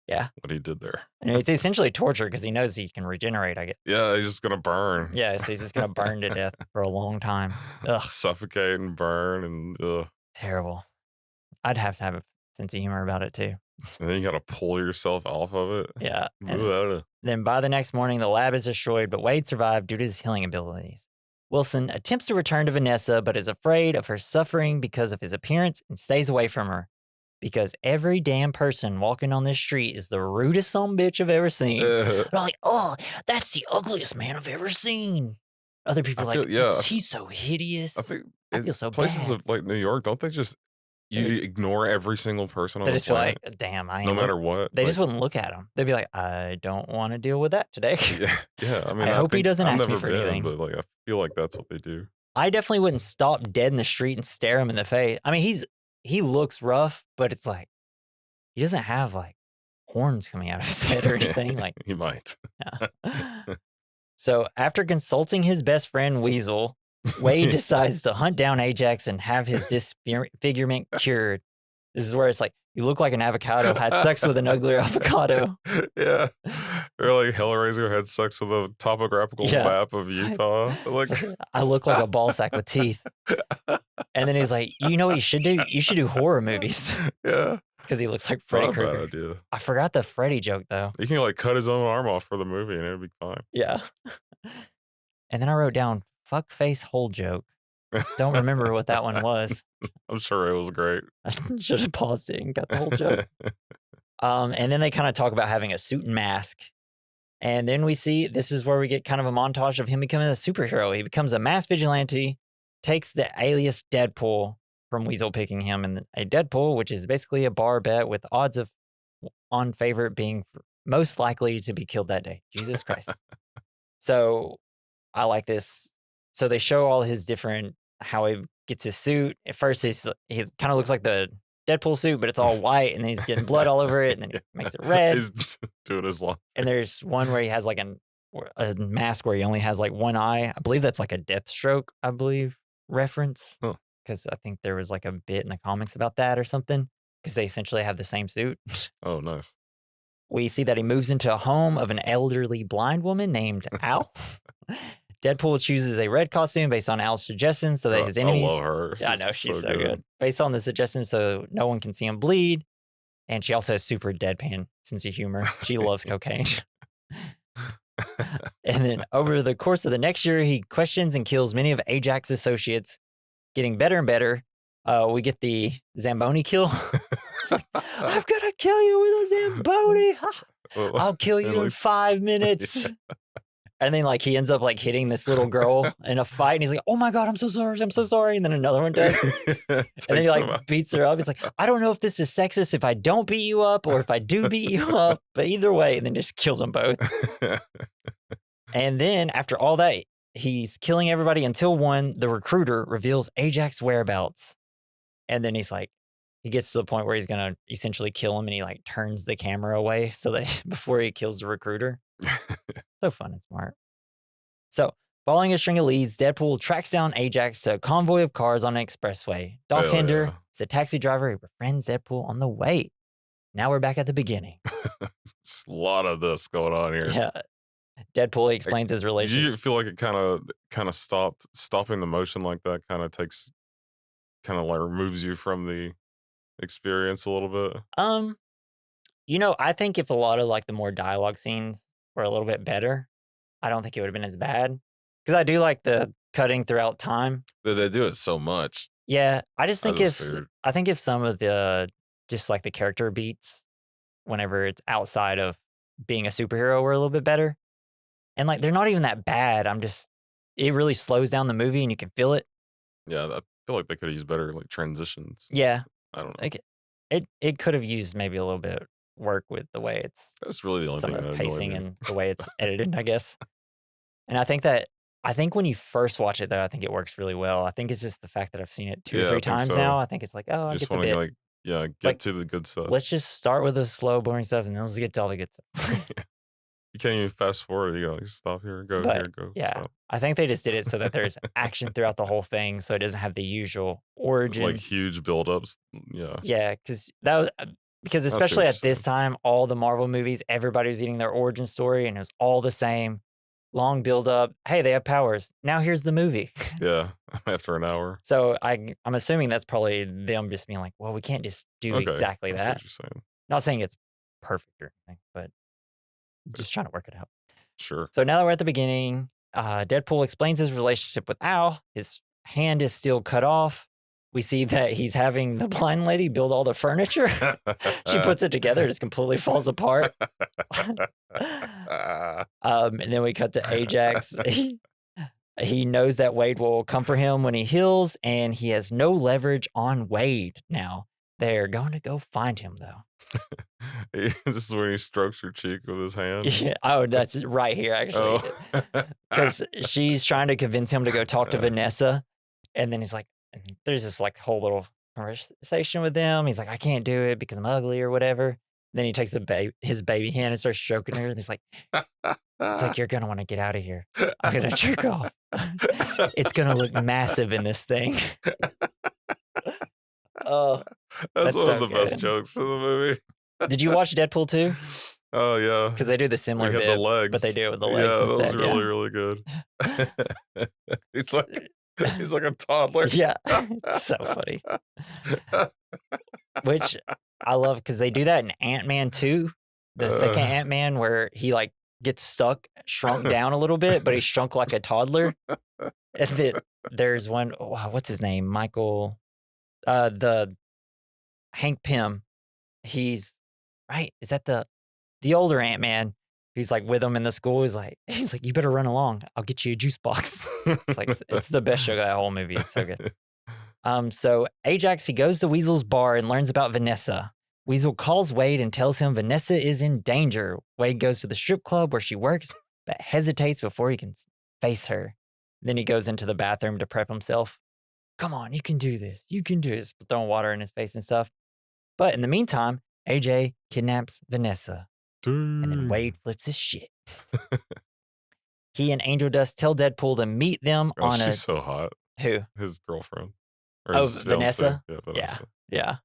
Yeah. What he did there. And it's essentially torture because he knows he can regenerate, I guess. Yeah, he's just going to burn. Yeah, so he's just going to burn to death for a long time. Ugh. Suffocate and burn and ugh. Terrible. I'd have to have a sense of humor about it too. And then you got to pull yourself off of it. Yeah. Then by the next morning, the lab is destroyed, but Wade survived due to his healing abilities. Wilson attempts to return to Vanessa, but is afraid of her suffering because of his appearance and stays away from her. Because every damn person walking on this street is the rudest son bitch I've ever seen. They're like, oh, that's the ugliest man I've ever seen. Other people are like, he's so hideous. I feel so places bad. of like New York, don't they just ignore every single person on the planet? They just feel like, damn, I ain't. No matter what. They just wouldn't look at him. They'd be like, I don't want to deal with that today. Yeah. I mean, I hope he doesn't ask me for anything. But like, I feel like that's what they do. I definitely wouldn't stop dead in the street and stare him in the face. I mean, he looks rough, but it's like, he doesn't have like horns coming out of his head or anything. Like he might. Yeah. So after consulting his best friend Weasel, Wade decides to hunt down Ajax and have his disfigurement cured. This is where it's like, you look like an avocado, had sex with an uglier avocado. Yeah. Or like Hellraiser had sex with a topographical map of Utah. Like, I look like a ball sack with teeth. And then he's like, you know what you should do? You should do horror movies. Yeah. Because he looks like Freddy Krueger. Not a bad idea. I forgot the Freddy joke though. He can like cut his own arm off for the movie and it'd be fine. Yeah. And then I wrote down fuck face hole joke. Don't remember what that one was. I'm sure it was great. I should have paused it and got the whole joke. And then they kind of talk about having a suit and mask. And then we see, this is where we get kind of a montage of him becoming a superhero. He becomes a mass vigilante, takes the alias Deadpool from Weasel picking him, and a Deadpool, which is basically a bar bet with odds of on favorite being most likely to be killed that day. Jesus Christ. So I like this. So they show all his different, how he gets his suit. At first, he kind of looks like the Deadpool suit, but it's all white, and then he's getting blood all over it, and then he makes it red. He's doing his laundry. And there's one where he has like a mask where he only has like one eye. I believe that's like a Deathstroke, reference. Huh. Because I think there was like a bit in the comics about that or something, because they essentially have the same suit. Oh, nice. We see that he moves into a home of an elderly blind woman named Al. Deadpool chooses a red costume based on Al's suggestions so that his enemies... I love her. I know, she's so good. Based on the suggestions so no one can see him bleed. And she also has super deadpan sense of humor. She loves cocaine. And then over the course of the next year, he questions and kills many of Ajax's associates, getting better and better. We get the Zamboni kill. It's like, I'm going to kill you with a Zamboni. I'll kill you in 5 minutes. And then like he ends up like hitting this little girl in a fight, and he's like, "Oh my god, I'm so sorry," and then another one does, and then he like beats her up. He's like, "I don't know if this is sexist if I don't beat you up or if I do beat you up, but either way," and then just kills them both. And then after all that, he's killing everybody until the recruiter, reveals Ajax's whereabouts, and then he's like, he gets to the point where he's gonna essentially kill him, and he like turns the camera away so that before he kills the recruiter. So fun and smart. So, following a string of leads, Deadpool tracks down Ajax to a convoy of cars on an expressway. Dolph Hinder is a taxi driver who befriends Deadpool on the way. Now we're back at the beginning. It's a lot of this going on here. Yeah. Deadpool explains his relationship. Did you feel like it kind of stopping the motion like that kind of like removes you from the experience a little bit? I think if a lot of like the more dialogue scenes were a little bit better, I don't think it would have been as bad. Because I do like the cutting throughout time. They do it so much. Yeah, I think if some of the just like the character beats, whenever it's outside of being a superhero, were a little bit better. And like they're not even that bad. It really slows down the movie and you can feel it. Yeah, I feel like they could have used better like transitions. Yeah, I don't know. like it could have used maybe a little bit work with the way it's. That's really the only thing. Some of the pacing and the way it's edited, I guess. And I think when you first watch it, though, I think it works really well. I think it's just the fact that I've seen it 2 or 3 times now. I think it's like, oh, I get the bit. Get to the good stuff. Let's just start with the slow, boring stuff, and then let's get to all the good stuff. You can't even fast forward. You gotta like stop here, go here, go. Yeah, stop. I think they just did it so that there's action throughout the whole thing, so it doesn't have the usual origin, like huge buildups. Yeah, yeah, because especially at this time, all the Marvel movies, everybody was eating their origin story, and it was all the same. Long build up. Hey, they have powers. Now here's the movie. Yeah, after an hour. So I'm assuming that's probably them just being like, well, we can't just do exactly that. That's what you're saying. Not saying it's perfect or anything, but just trying to work it out. Sure. So now that we're at the beginning, Deadpool explains his relationship with Al. His hand is still cut off. We see that he's having the blind lady build all the furniture. She puts it together, it just completely falls apart. And then we cut to Ajax. He knows that Wade will come for him when he heals, and he has no leverage on Wade now. They're going to go find him, though. This is when he strokes her cheek with his hand. Yeah. Oh, that's right here, actually. Because she's trying to convince him to go talk to Vanessa. And then he's like, there's this like whole little conversation with them. He's like, I can't do it because I'm ugly or whatever. Then he takes his baby hand and starts stroking her. And he's like, you're going to want to get out of here. I'm going to jerk off. It's going to look massive in this thing. Oh, that's one of the best jokes in the movie. Did you watch Deadpool 2? Oh, yeah. Because they do the similar bit, the legs. but they do it with the legs instead. Yeah, that was really, really good. He's like a toddler. Yeah, it's so funny. Which I love because they do that in Ant-Man 2, the second Ant-Man, where he like gets shrunk down a little bit, but he's shrunk like a toddler. And then there's one, what's his name? Michael, the Hank Pym. He's right. Is that the older Ant-Man? He's like with him in the school. He's like, you better run along. I'll get you a juice box. It's like, it's the best joke of that whole movie. It's so good. So Ajax, he goes to Weasel's bar and learns about Vanessa. Weasel calls Wade and tells him Vanessa is in danger. Wade goes to the strip club where she works, but hesitates before he can face her. Then he goes into the bathroom to prep himself. Come on, you can do this. You can do this. Throwing water in his face and stuff. But in the meantime, AJ kidnaps Vanessa. And then Wade flips his shit. He and Angel Dust tell Deadpool to meet them on she's so hot. Who? His girlfriend. Vanessa? Yeah, Vanessa. Yeah.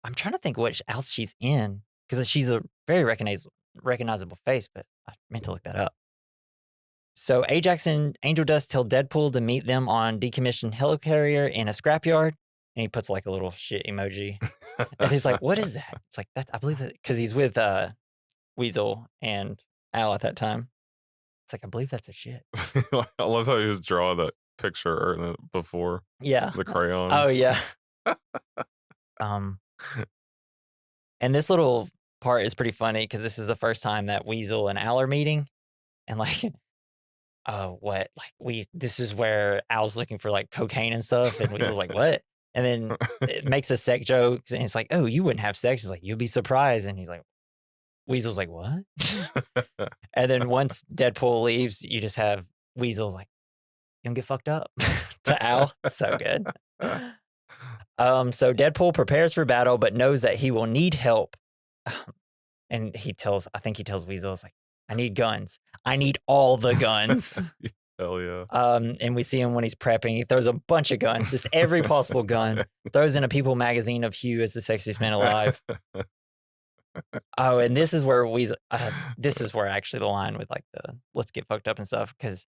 I'm trying to think what else she's in, because she's a very recognizable face, but I meant to look that up. So Ajax and Angel Dust tell Deadpool to meet them on decommissioned helicarrier in a scrapyard, and he puts like a little shit emoji. And he's like, what is that? It's like, that. I believe that, because he's with Weasel and Al at that time. It's like, I believe that's a shit. I love how he was drawing that picture before. Yeah. The crayons. Oh, yeah. And this little part is pretty funny because this is the first time that Weasel and Al are meeting. And like, what? Like this is where Al's looking for like cocaine and stuff, and Weasel's like, what? And then it makes a sex joke, and it's like, oh, you wouldn't have sex. He's like, you'll be surprised, and he's like, Weasel's like, what? And then once Deadpool leaves, you just have Weasel like, you don't get fucked up to Al. So good. So Deadpool prepares for battle, but knows that he will need help. And I think he tells Weasel, it's like, I need guns. I need all the guns. Hell yeah. And we see him when he's prepping. He throws a bunch of guns, just every possible gun. Throws in a People magazine of Hugh as the sexiest man alive. Oh, and this is where this is where actually the line with like the let's get fucked up and stuff, because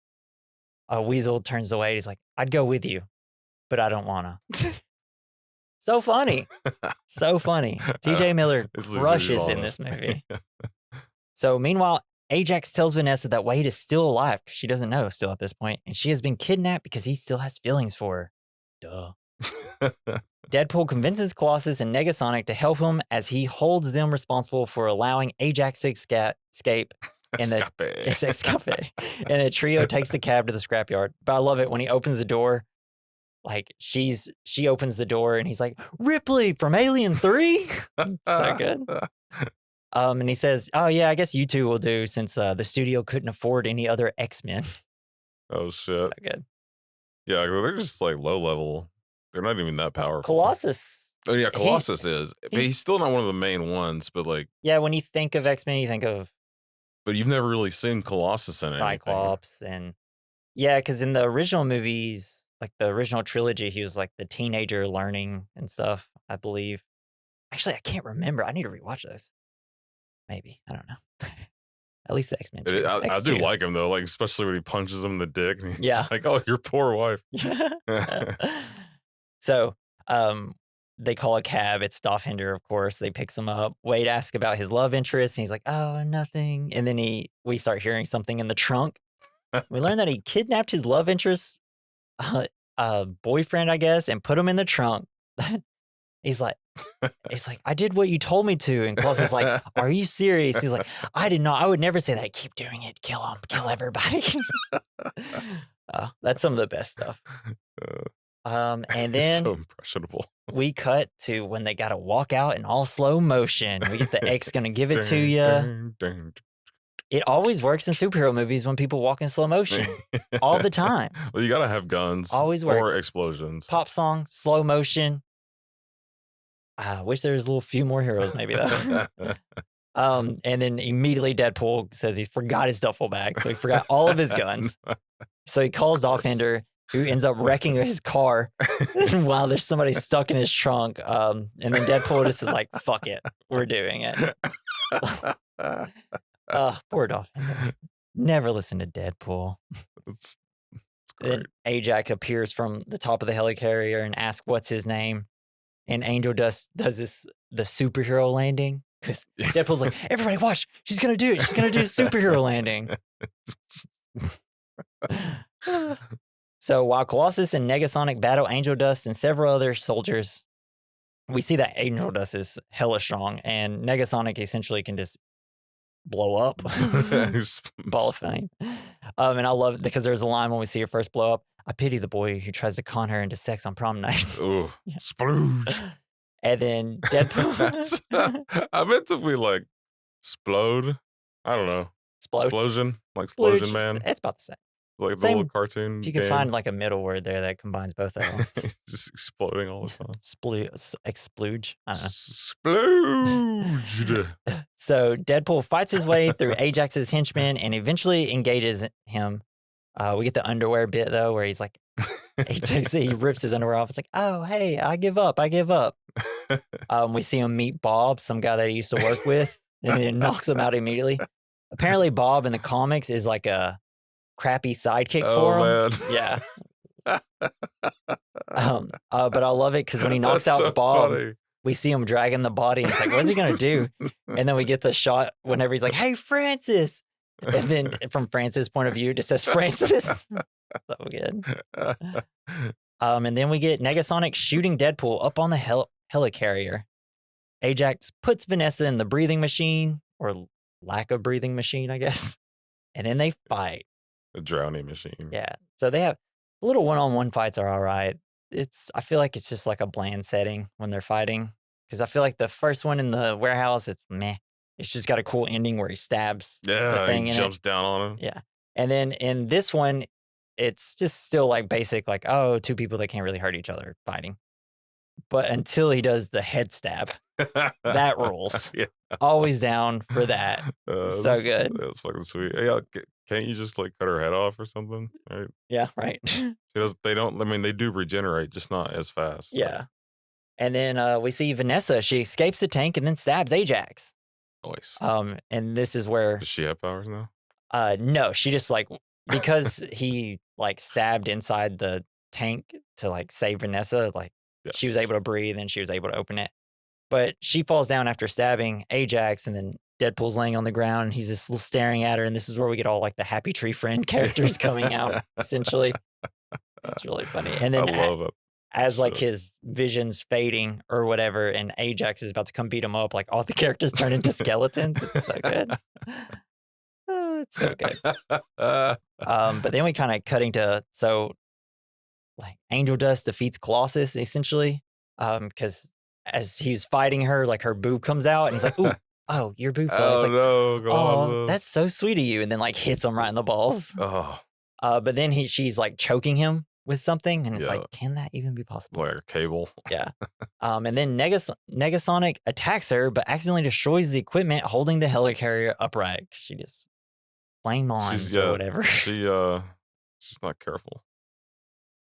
Weasel turns away. He's like, I'd go with you, but I don't wanna. So funny. So funny. TJ Miller crushes in this movie. So meanwhile, Ajax tells Vanessa that Wade is still alive, because she doesn't know still at this point, and she has been kidnapped because he still has feelings for her. Duh. Deadpool convinces Colossus and Negasonic to help him as he holds them responsible for allowing Ajax to escape. And the trio takes the cab to the scrapyard. But I love it when he opens the door. Like she opens the door and he's like, Ripley from Alien 3. So good. And he says, oh yeah, I guess you two will do, since the studio couldn't afford any other X-Men. Oh shit. So good. Yeah, they're just like low level. They're not even that powerful. Colossus. Oh yeah, Colossus is. But he's still not one of the main ones, but like. Yeah, when you think of X-Men, you think of. But you've never really seen Colossus in anything. Cyclops and. Yeah, because in the original movies, like the original trilogy, he was like the teenager learning and stuff, I believe. Actually, I can't remember. I need to rewatch those. Maybe. I don't know. At least the X-Men. I do like him though, like especially when he punches him in the dick. And he's like, oh, your poor wife. So they call a cab. It's Doffhinder, of course. They picks him up. Wade asks about his love interest, and he's like, oh, nothing. And then we start hearing something in the trunk. We learn that he kidnapped his love interest boyfriend, I guess, and put him in the trunk. He's like, I did what you told me to. And Klaus is like, are you serious? He's like, I did not. I would never say that. Keep doing it. Kill him. Kill everybody. That's some of the best stuff. And then so impressionable. We cut to when they got to walk out in all slow motion. We get the X gonna give it to you. It always works in superhero movies when people walk in slow motion all the time. Well, you gotta have guns. Always works. Or explosions. Pop song, slow motion. I wish there was a little few more heroes, maybe though. And then immediately Deadpool says he forgot his duffel bag, so he forgot all of his guns. So he calls Doffhinder, who ends up wrecking his car while there's somebody stuck in his trunk. And then Deadpool just is like, "Fuck it, we're doing it." Poor Doffhinder. Never listen to Deadpool. It's Then Ajax appears from the top of the helicarrier and asks what's his name. And Angel Dust does the superhero landing. Because Deadpool's like, everybody watch, she's going to do it. She's going to do the superhero landing. So while Colossus and Negasonic battle Angel Dust and several other soldiers, we see that Angel Dust is hella strong. And Negasonic essentially can just blow up. Ball of fame. And I love it because there's a line when we see her first blow up. I pity the boy who tries to con her into sex on prom night. Ooh, splooge. And then Deadpool. I meant to be like, explode. I don't know. Explosion. Like Explosion Man. It's about the same. Like the little cartoon. If you can find like a middle word there that combines both of them. Just exploding all the time. Explooge. I don't know. Splooged. So Deadpool fights his way through Ajax's henchmen and eventually engages him. We get the underwear bit though, where he's like, he rips his underwear off. It's like, oh, hey, I give up. We see him meet Bob, some guy that he used to work with, and then knocks him out immediately. Apparently, Bob in the comics is like a crappy sidekick for him. Man. Yeah. But I love it because when he knocks out so Bob, funny. We see him dragging the body. And it's like, what's he gonna do? And then we get the shot whenever he's like, hey, Francis. And then from Francis' point of view, it just says Francis. So good. And then we get Negasonic shooting Deadpool up on the helicarrier. Ajax puts Vanessa in the breathing machine, or lack of breathing machine, I guess. And then they fight. A drowning machine. Yeah. So they have little one-on-one fights are all right. I feel like it's just like a bland setting when they're fighting. Because I feel like the first one in the warehouse, it's meh. It's just got a cool ending where he stabs the Yeah, thing he in jumps it. down on him. Yeah. And then in this one, it's just still like basic, like, oh, two people that can't really hurt each other fighting. But until he does the head stab, that rules. Yeah. Always down for that. So good. That's fucking sweet. Yeah, can't you just like cut her head off or something? Right? Yeah, right. They don't. I mean, they do regenerate, just not as fast. Yeah. And then we see Vanessa. She escapes the tank and then stabs Ajax. Nice. And this is where Does she have powers now? no, she just like because he like stabbed inside the tank to like save Vanessa, like she was able to breathe and she was able to open it. But she falls down after stabbing Ajax, and then Deadpool's laying on the ground and he's just staring at her, and this is where we get all like the happy tree friend characters coming out, essentially. It's really funny. And then I love it. As like his vision's fading or whatever, and Ajax is about to come beat him up, like all the characters turn into skeletons. It's so good. Oh, it's so good. But then we kind of cutting to like Angel Dust defeats Colossus essentially, because as he's fighting her, like her boob comes out, and he's like, "Ooh, oh, your boob fell." He's like, no, "Oh, that's so sweet of you," and then like hits him right in the balls. Oh, but then she's like choking him with something, and it's like, can that even be possible? like a cable. Yeah. And then Negasonic attacks her, but accidentally destroys the equipment holding the helicarrier upright. She just plain minds or whatever. She's not careful.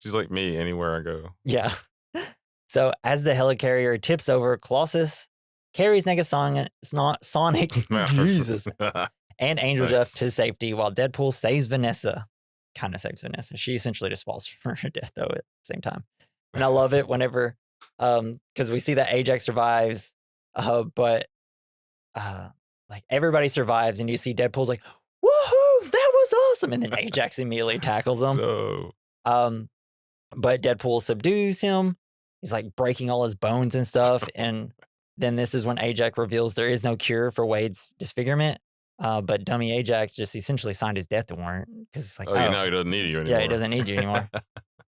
She's like me anywhere I go. Yeah. So as the helicarrier tips over, Colossus carries Negasonic, Jesus, and Angel Dust to safety, while Deadpool saves Vanessa. Kind of saves Vanessa. She essentially just falls for her death, though, at the same time. And I love it whenever, because we see that Ajax survives, but like everybody survives, and you see Deadpool's like, woohoo, that was awesome. And then Ajax immediately tackles him. No. But Deadpool subdues him. He's like breaking all his bones and stuff. And then this is when Ajax reveals there is no cure for Wade's disfigurement. But dummy Ajax just essentially signed his death warrant because it's like, now he doesn't need you anymore. Yeah, he doesn't need you anymore.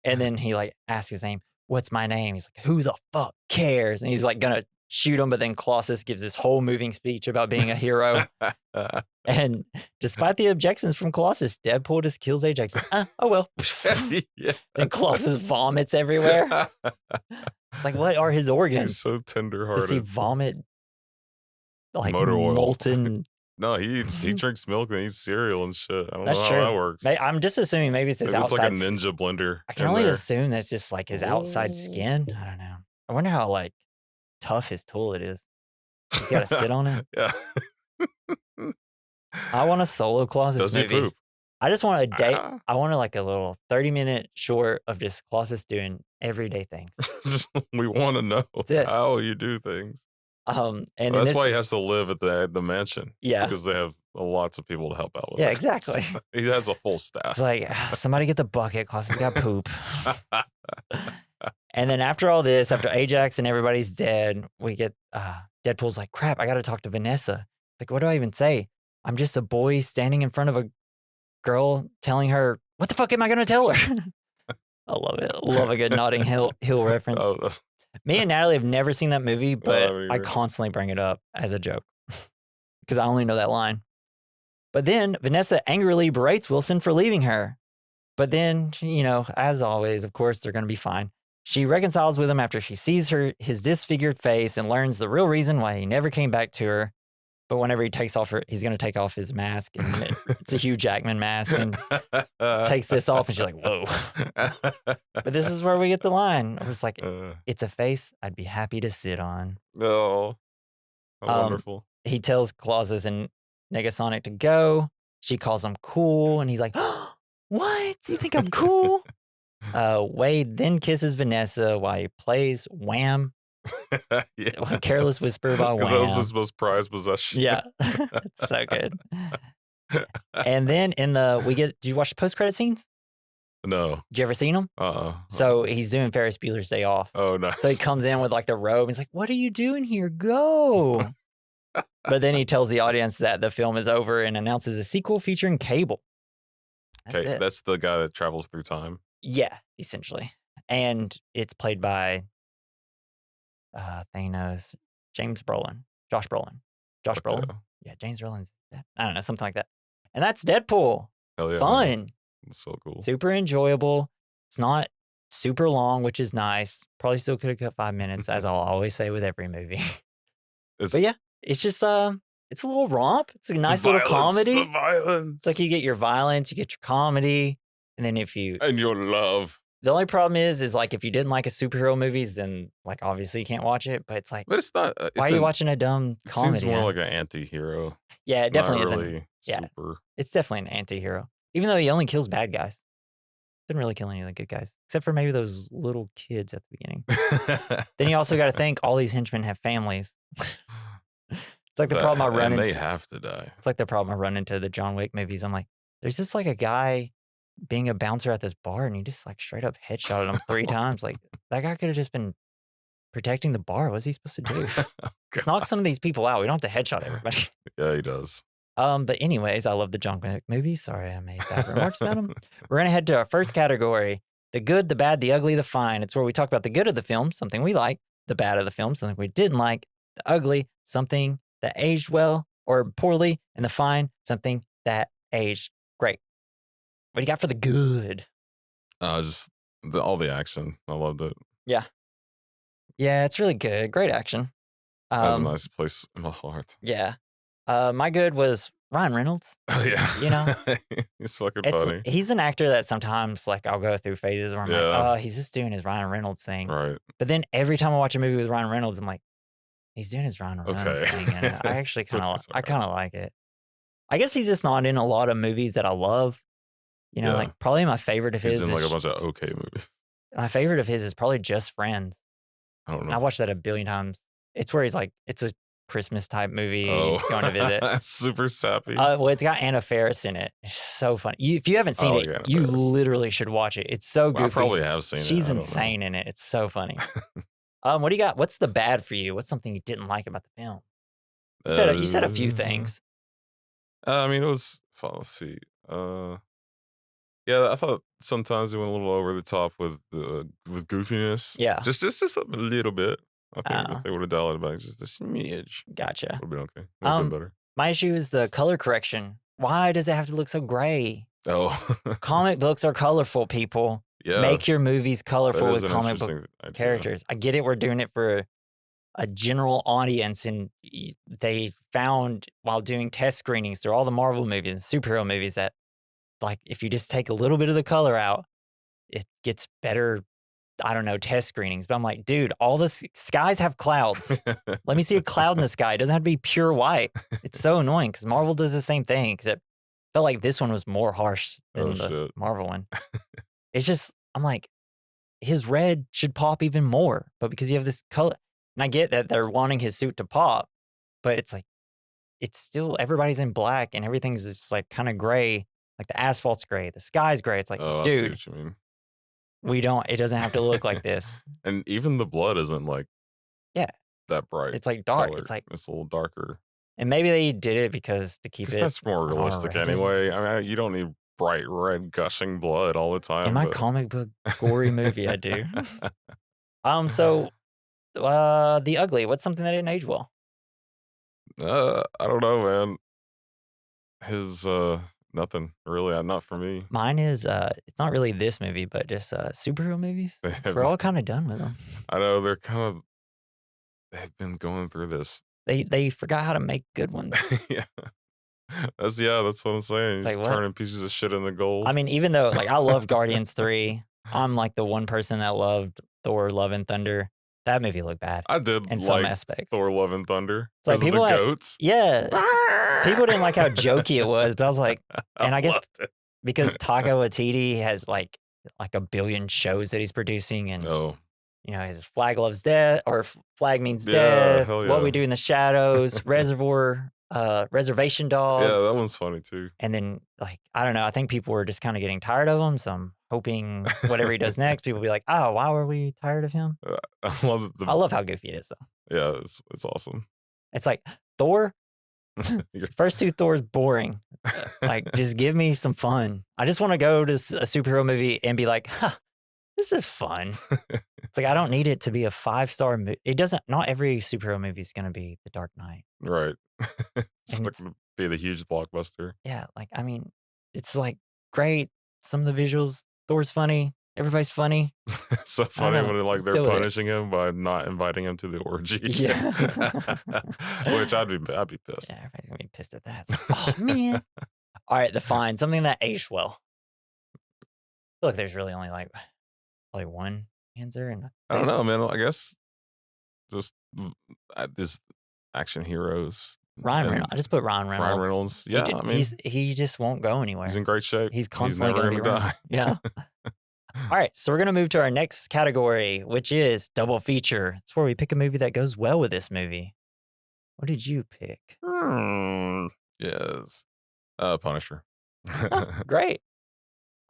And then he like asks his name, what's my name? He's like, who the fuck cares? And he's like gonna shoot him, but then Colossus gives this whole moving speech about being a hero. And despite the objections from Colossus, Deadpool just kills Ajax. Like, oh well. Then Colossus vomits everywhere. It's like, what are his organs? He's so tenderhearted. Does he vomit like motor oil? Molten? No, he drinks milk and eats cereal and shit. I don't know how true. that works. I'm just assuming maybe it's his outside. It's like a ninja blender. I can only assume that's just like his outside skin. I don't know. I wonder how like tough his toilet is. He's got to sit on it. Yeah. I want a solo Colossus Does movie. he poop? I just want a day. I want like a little 30-minute short of just Colossus doing everyday things. We want to know how you do things. And that's why he has to live at the mansion. Yeah, because they have lots of people to help out with. Yeah, exactly. He has a full staff. It's like somebody get the bucket. Colossus got poop. And then after all this, after Ajax and everybody's dead, we get Deadpool's like, crap, I got to talk to Vanessa. Like, what do I even say? I'm just a boy standing in front of a girl telling her, what the fuck am I going to tell her? I love it. Love a good Notting Hill reference. Me and Natalie have never seen that movie, but I constantly bring it up as a joke because I only know that line. But then Vanessa angrily berates Wilson for leaving her. But then, you know, as always, of course, they're going to be fine. She reconciles with him after she sees his disfigured face and learns the real reason why he never came back to her. But whenever he takes off he's going to take off his mask, and it's a Hugh Jackman mask, and takes this off, and she's like, whoa. But this is where we get the line. I was like, it's a face I'd be happy to sit on. Oh, wonderful. He tells Colossus and Negasonic to go. She calls him cool, and he's like, oh, what? You think I'm cool? Wade then kisses Vanessa while he plays Wham! Yeah. Careless Whisper by Wham! Because that was his most prized possession. Yeah. It's so good. And then did you watch the post-credit scenes? No. Did you ever seen them? So he's doing Ferris Bueller's Day Off. Oh, nice. So he comes in with like the robe. He's like, what are you doing here? Go. But then he tells the audience that the film is over and announces a sequel featuring Cable. Okay, that's the guy that travels through time. Yeah, essentially. And it's played by Thanos, James Brolin, Josh Brolin. Josh Brolin? Yeah, James Brolin's I don't know, something like that. And that's Deadpool. Hell yeah. Fun. Man. That's so cool. Super enjoyable. It's not super long, which is nice. Probably still could have cut 5 minutes, as I'll always say with every movie. But yeah, it's just it's a little romp. It's a nice little comedy. The violence. It's like you get your violence, you get your comedy, and then and your love. The only problem is like if you didn't like a superhero movies, then like obviously you can't watch it. But it's like, but it's not. Why are you watching a dumb comedy? It seems more like an anti-hero. Yeah, it definitely isn't. Really super. It's definitely an anti-hero. Even though he only kills bad guys, didn't really kill any of the good guys, except for maybe those little kids at the beginning. Then you also got to think all these henchmen have families. It's like the problem I run into. They have to die. It's like the problem I run into the John Wick movies. I'm like, there's just like a guy being a bouncer at this bar and he just like straight up headshotted him 3 times. Like that guy could have just been protecting the bar. What's he supposed to do? Just knock some of these people out. We don't have to headshot everybody. Yeah, he does. But anyways, I love the John Wick movies. Sorry I made bad remarks about them. We're going to head to our first category, the good, the bad, the ugly, the fine. It's where we talk about the good of the film, something we like, the bad of the film, something we didn't like, the ugly, something that aged well or poorly, and the fine, something that aged great. What do you got for the good? Just all the action. I loved it. Yeah. Yeah, it's really good. Great action. Has a nice place in my heart. Yeah. My good was Ryan Reynolds. Oh, yeah. You know? He's fucking funny. He's an actor that sometimes like I'll go through phases where I'm like, oh, he's just doing his Ryan Reynolds thing. Right. But then every time I watch a movie with Ryan Reynolds, I'm like, he's doing his Ryan Reynolds thing. And I actually kind of like it. I guess he's just not in a lot of movies that I love. You know, like probably my favorite of his is in like a bunch of okay movies. My favorite of his is probably Just Friends. I don't know. And I watched that a billion times. It's where he's like, it's a Christmas type movie. He's going to visit. Super sappy. Well, it's got Anna Faris in it. It's so funny. If you haven't seen it, Anna you Faris. Literally should watch it. It's so goofy. I probably have seen it. She's insane in it. It's so funny. What do you got? What's the bad for you? What's something you didn't like about the film? You said a few things. I mean, it was fun. Let's see. Yeah, I thought sometimes it went a little over the top with goofiness. Yeah. Just a little bit. I think if they would have dialed it back just a smidge. Gotcha. Would have been okay. Would have been better. My issue is the color correction. Why does it have to look so gray? Oh. Comic books are colorful, people. Yeah. Make your movies colorful with comic book characters. I get it. We're doing it for a general audience, and they found while doing test screenings through all the Marvel movies and superhero movies that like if you just take a little bit of the color out, it gets better, I don't know, test screenings. But I'm like, dude, all the skies have clouds. Let me see a cloud in the sky. It doesn't have to be pure white. It's so annoying because Marvel does the same thing, except I felt like this one was more harsh than the Marvel one. It's just, I'm like, his red should pop even more. But because you have this color, and I get that they're wanting his suit to pop, but it's like, it's still, everybody's in black and everything's just like kind of gray. Like the asphalt's gray, the sky's gray. It's like, dude, I see what you mean. It doesn't have to look like this. And even the blood isn't like that bright. It's like dark. Color. It's a little darker. And maybe they did it because to keep it. That's more realistic anyway. I mean, you don't need bright red gushing blood all the time. In my comic book gory movie, I do. So the ugly, what's something that didn't age well? I don't know, man. His nothing really. Not for me. Mine is it's not really this movie, but just superhero movies. We're all kind of done with them. I know they've been going through this. They forgot how to make good ones. Yeah. That's what I'm saying. He's turning pieces of shit into gold. I mean, even though like I love Guardians 3, I'm like the one person that loved Thor: Love and Thunder. That movie looked bad. I did in some aspects. Thor: Love and Thunder. It's like people the goats. Yeah. People didn't like how jokey it was, but I was like, and I guess because Taika Waititi has like a billion shows that he's producing, and you know, his Flag Loves Death or Flag Means Death, What We Do in the Shadows, Reservation Dogs. Yeah, that one's funny too. And then like, I don't know, I think people were just kind of getting tired of him. So I'm hoping whatever he does next, people will be like, oh, why were we tired of him? I love how goofy it is though. Yeah, it's awesome. It's like Thor, First two Thors boring. Like, just give me some fun. I just want to go to a superhero movie and be like, huh, this is fun. It's like, I don't need it to be a 5-star movie. It doesn't, not every superhero movie is going to be The Dark Knight. Right. It's And not going to be the huge blockbuster. Yeah, like, I mean, it's like great. Some of the visuals, Thor's funny. Everybody's funny. So funny when like they're do it. punishing him by not inviting him to the orgy. Yeah. Which I'd be pissed. Yeah, everybody's gonna be pissed at that. It's like, oh man. All right, the fine. Something that aged well. Look, there's really only like probably one answer, and I don't know, man. I guess just this action heroes. Ryan Reynolds. I just put Ryan Reynolds. Ryan Reynolds. Yeah, I mean, he just won't go anywhere. he's in great shape. He's constantly never gonna be gonna running. die. Yeah. All right, so we're gonna move to our next category, which is double feature. It's where we pick a movie that goes well with this movie. What did you pick? Yes, Punisher. Oh, great.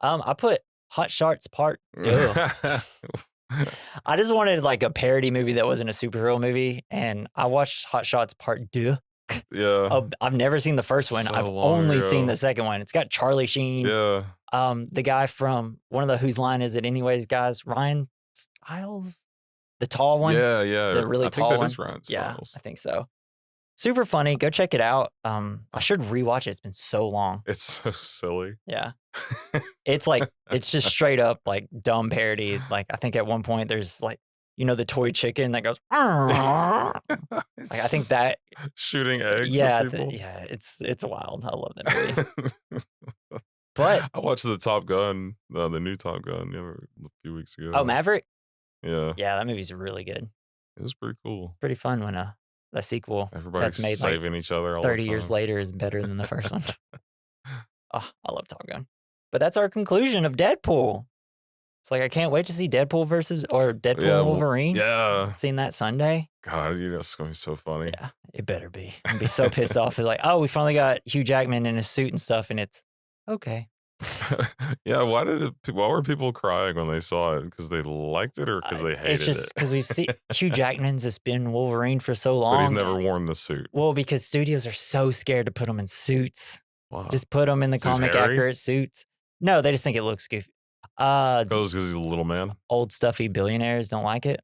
I put Hot Shots Part 2. I just wanted like a parody movie that wasn't a superhero movie, and I watched Hot Shots Part 2. Yeah. I've never seen the first one. So I've long only ago. seen the second one. It's got Charlie Sheen. Yeah. The guy from one of the Whose Line Is It Anyways guys, Ryan Stiles, the tall one. Yeah, yeah. The really I tall think that one. is Ryan Yeah, Stiles. I think so. Super funny. Go check it out. I should rewatch it. It's been so long. It's so silly. Yeah. It's like, it's just straight up like dumb parody. Like, I think at one point there's like, you know, the toy chicken that goes, like, I think that, shooting eggs. yeah, at people. yeah, it's wild. I love that movie. But I watched the Top Gun, the new Top Gun, a few weeks ago. oh, Maverick? Yeah, Yeah, that movie's really good. it was pretty cool. Pretty fun when a sequel Everybody's that's made like saving each other all 30 the years time. later is better than the first one. Oh, I love Top Gun. But that's our conclusion of Deadpool. It's like, I can't wait to see Deadpool Deadpool Yeah, and Wolverine. Yeah. Seeing that Sunday. God, it's going to be so funny. Yeah, it better be. I'd be so pissed off. It's like, oh, we finally got Hugh Jackman in his suit and stuff, and it's okay. Yeah, why were people crying when they saw it? Because they liked it or because they hated It's just it? because we see Hugh Jackman's just been Wolverine for so long. But he's never worn the suit. Well, because studios are so scared to put him in suits. Wow. Just put him in the Is his comic hairy? accurate suits. No, they just think it looks goofy. Because he's a little man. Old stuffy billionaires don't like it.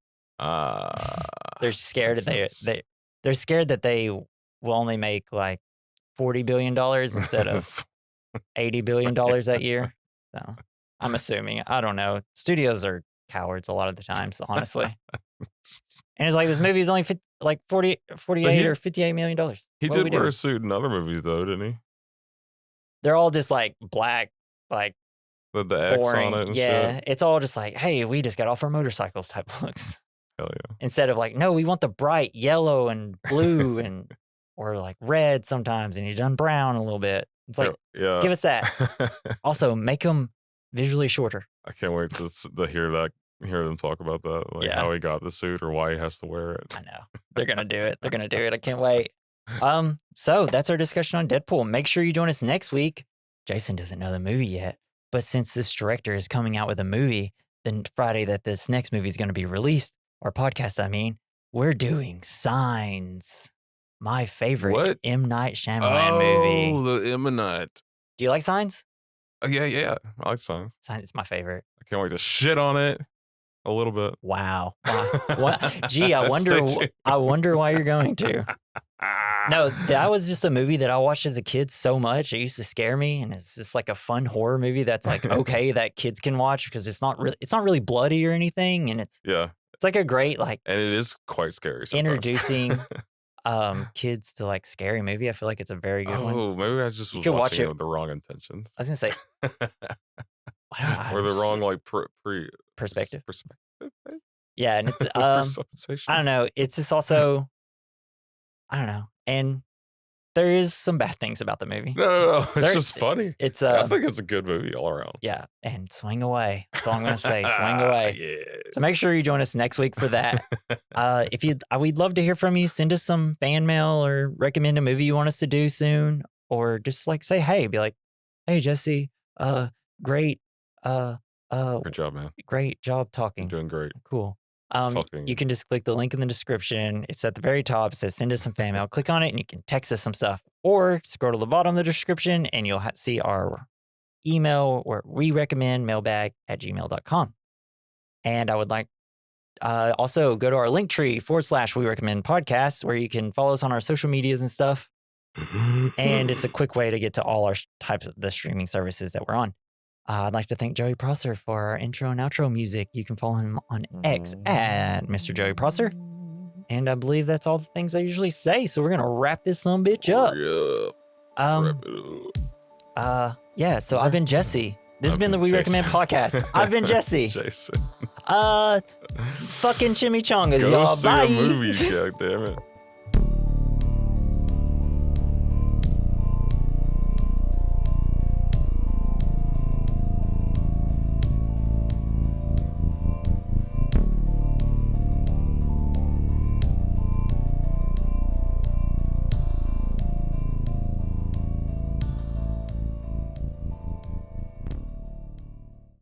They're scared that they're scared that they will only make like $40 billion instead of $80 billion that year. So I'm assuming. I don't know. Studios are cowards a lot of the times, honestly. And it's like, this movie is only 48 or $58 million. He What are we did wear doing? a suit in other movies, though, didn't he? They're all just like black, like The X boring. on it and Yeah, shit. it's all just like, hey, we just got off our motorcycles type looks. Hell yeah. Instead of like, no, we want the bright yellow and blue and or like red sometimes, and you've done brown a little bit. It's like, yeah. give us that. Also, make them visually shorter. I can't wait to hear them talk about that, like Yeah. how he got the suit or why he has to wear it. I know. They're gonna do it. They're gonna do it. I can't wait. So that's our discussion on Deadpool. Make sure you join us next week. Jason doesn't know the movie yet, but since this director is coming out with a movie, then Friday that this next movie is going to be released, or podcast, I mean, we're doing Signs, my favorite What? M. Night Shyamalan movie. Oh, the Imminite. Do you like Signs? Oh, yeah. I like songs. Signs is my favorite. I can't wait to shit on it a little bit. Wow. What? Gee, I wonder. Stay tuned. I wonder why you're going to. No, that was just a movie that I watched as a kid so much. It used to scare me, and it's just like a fun horror movie that's like okay that kids can watch because it's not really bloody or anything, and it's Yeah. like a great like And it is quite scary sometimes. introducing kids to like scary movie. I feel like it's a very good one. Oh, maybe I just was could watch watching it- it with the wrong intentions. I was gonna say Or the wrong like perspective. Perspective. Yeah, and it's Presupposition. I don't know. It's just also I don't know, and there is some bad things about the movie. No. It's There- just funny. It's I think it's a good movie all around. yeah, and swing away. That's all I'm gonna say. Swing away. Yeah. So make sure you join us next week for that. We'd love to hear from you. Send us some fan mail or recommend a movie you want us to do soon, or just like say hey. Be like, hey Jesse, great, Good job, man. great job You're talking. doing great. Cool. Talking. You can just click the link in the description. It's at the very top. It says send us some fan mail. Click on it and you can text us some stuff. Or scroll to the bottom of the description and you'll see our email or we recommend mailbag@gmail.com. And I would like also go to our link tree /we recommend podcasts where you can follow us on our social medias and stuff. And it's a quick way to get to all our types of the streaming services that we're on. I'd like to thank Joey Prosser for our intro and outro music. You can follow him on X at Mr. Joey Prosser. And I believe that's all the things I usually say. So we're going to wrap this some bitch up. Wrap it up. Yeah, so I've been Jesse. This has been the We Recommend podcast. I've been Jesse. Jason. Fucking chimichangas, Go y'all. see Bye. a movie, goddammit.